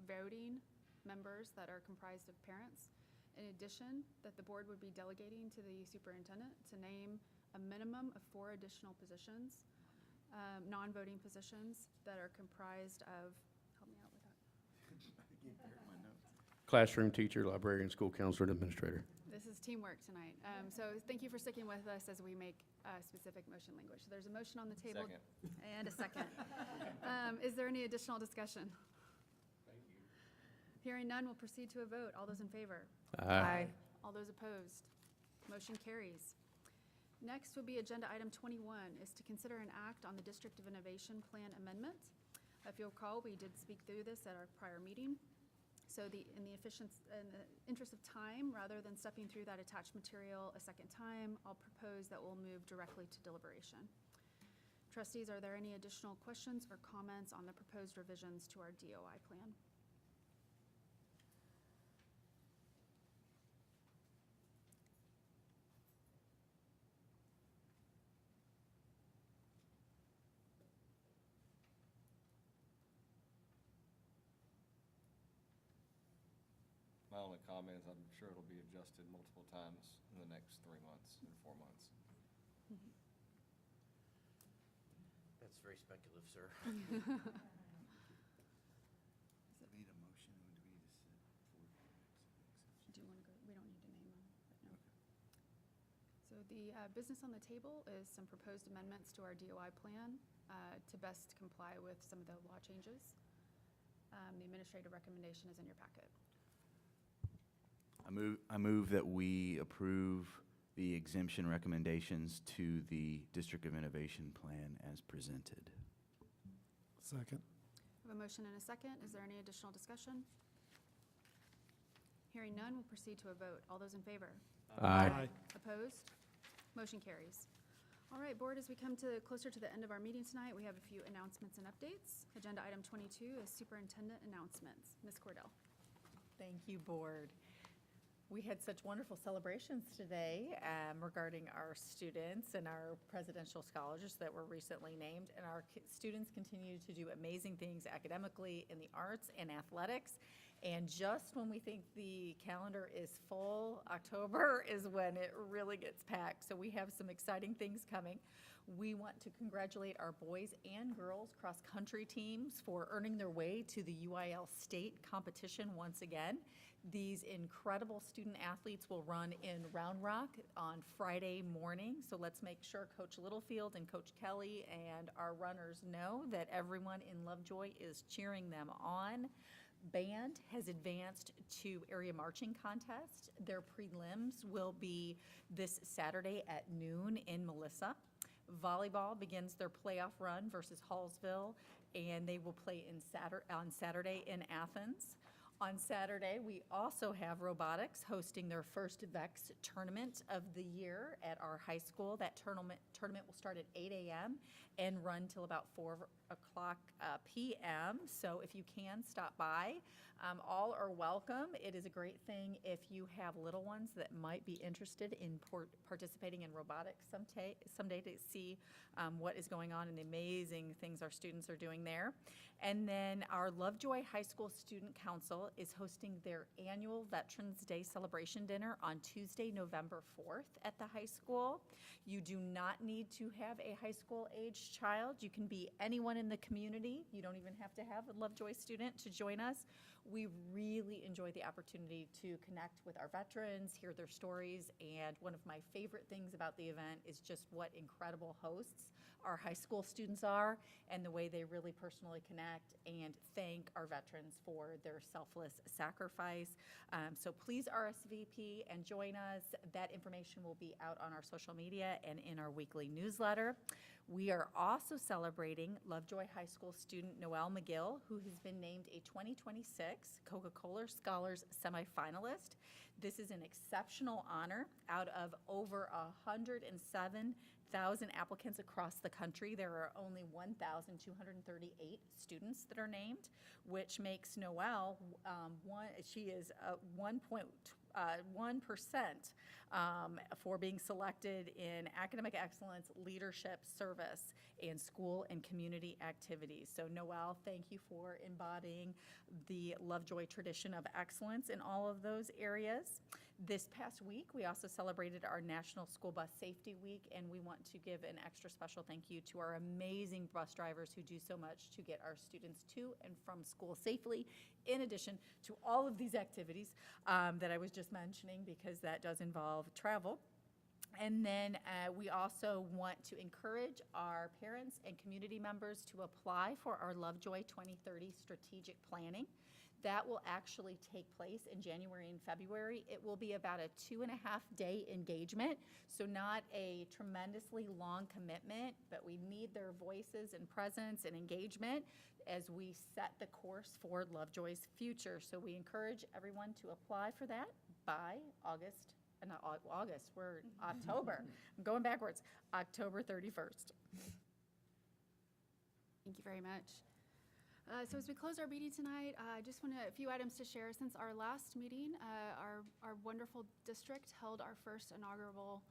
voting members that are comprised of parents. In addition, that the board would be delegating to the superintendent to name a minimum of 4 additional positions, non-voting positions that are comprised of, help me out with that. Classroom teacher, librarian, school counselor, and administrator. This is teamwork tonight. So thank you for sticking with us as we make specific motion language. So there's a motion on the table. Second. And a second. Is there any additional discussion? Hearing none, we'll proceed to a vote. All those in favor? Aye. All those opposed? Motion carries. Next would be agenda item 21, is to consider an act on the District of Innovation Plan Amendment. If you'll recall, we did speak through this at our prior meeting. So in the interest of time, rather than stepping through that attached material a second time, I'll propose that we'll move directly to deliberation. Trustees, are there any additional questions or comments on the proposed revisions to our DOI plan? My only comment is I'm sure it'll be adjusted multiple times in the next 3 months and 4 months. That's very speculative, sir. Is it- Need a motion, or do we just sit for? Do you want to go? We don't need to name them, but no. So the business on the table is some proposed amendments to our DOI plan to best comply with some of the law changes. The administrative recommendation is in your packet. I move that we approve the exemption recommendations to the District of Innovation Plan as presented. Second. We have a motion and a second. Is there any additional discussion? Hearing none, we'll proceed to a vote. All those in favor? Aye. Opposed? Motion carries. All right, board, as we come closer to the end of our meeting tonight, we have a few announcements and updates. Agenda item 22 is superintendent announcements. Ms. Cordell. Thank you, board. We had such wonderful celebrations today regarding our students and our presidential scholars that were recently named. And our students continue to do amazing things academically, in the arts, and athletics. And just when we think the calendar is full, October is when it really gets packed. So we have some exciting things coming. We want to congratulate our boys and girls cross-country teams for earning their way to the UIL state competition once again. These incredible student athletes will run in Round Rock on Friday morning. So let's make sure Coach Littlefield and Coach Kelly and our runners know that everyone in Lovejoy is cheering them on. Band has advanced to area marching contest. Their prelims will be this Saturday at noon in Melissa. Volleyball begins their playoff run versus Hallsville, and they will play on Saturday in Athens. On Saturday, we also have robotics hosting their first VEX tournament of the year at our high school. That tournament will start at 8 a.m. and run till about 4 o'clock p.m. So if you can, stop by. All are welcome. It is a great thing if you have little ones that might be interested in participating in robotics someday to see what is going on and the amazing things our students are doing there. And then our Lovejoy High School Student Council School is hosting their annual Veterans Day celebration dinner on Tuesday, November 4th at the high school. You do not need to have a high school aged child. You can be anyone in the community. You don't even have to have a Lovejoy student to join us. We really enjoy the opportunity to connect with our veterans, hear their stories, and one of my favorite things about the event is just what incredible hosts our high school students are and the way they really personally connect and thank our veterans for their selfless sacrifice. So please RSVP and join us. That information will be out on our social media and in our weekly newsletter. We are also celebrating Lovejoy High School student Noelle McGill, who has been named a 2026 Coca-Cola Scholars semifinalist. This is an exceptional honor. Out of over 107,000 applicants across the country, there are only 1,238 students that are named, which makes Noelle she is 1% for being selected in academic excellence, leadership, service, and school and community activities. So Noelle, thank you for embodying the Lovejoy tradition of excellence in all of those areas. This past week, we also celebrated our National School Bus Safety Week, and we want to give an extra special thank you to our amazing bus drivers who do so much to get our students to and from school safely, in addition to all of these activities that I was just mentioning, because that does involve travel. And then we also want to encourage our parents and community members to apply for our Lovejoy 2030 strategic planning. That will actually take place in January and February. It will be about a 2.5-day engagement, so not a tremendously long commitment, but we need their voices and presence and engagement as we set the course for Lovejoy's future. So we encourage everyone to apply for that by October. I'm going backwards, October 31st. Thank you very much. So as we close our meeting tonight, I just want a few items to share. Since our last meeting, our wonderful district held our first inaugural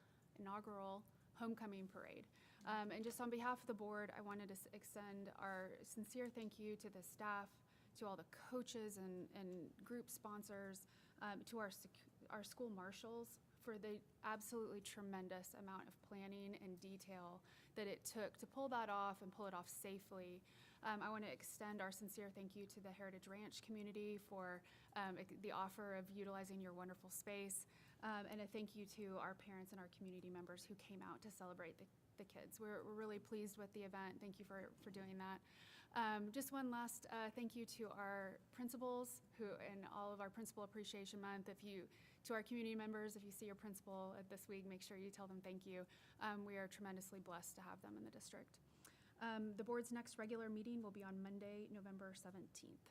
homecoming parade. And just on behalf of the board, I wanted to extend our sincere thank you to the staff, to all the coaches and group sponsors, to our school marshals for the absolutely tremendous amount of planning and detail that it took to pull that off and pull it off safely. I want to extend our sincere thank you to the Heritage Ranch community for the offer of utilizing your wonderful space, and a thank you to our parents and our community members who came out to celebrate the kids. We're really pleased with the event. Thank you for doing that. Just one last thank you to our principals and all of our Principal Appreciation Month. To our community members, if you see your principal this week, make sure you tell them thank you. We are tremendously blessed to have them in the district. The board's next regular meeting will be on Monday, November 17th.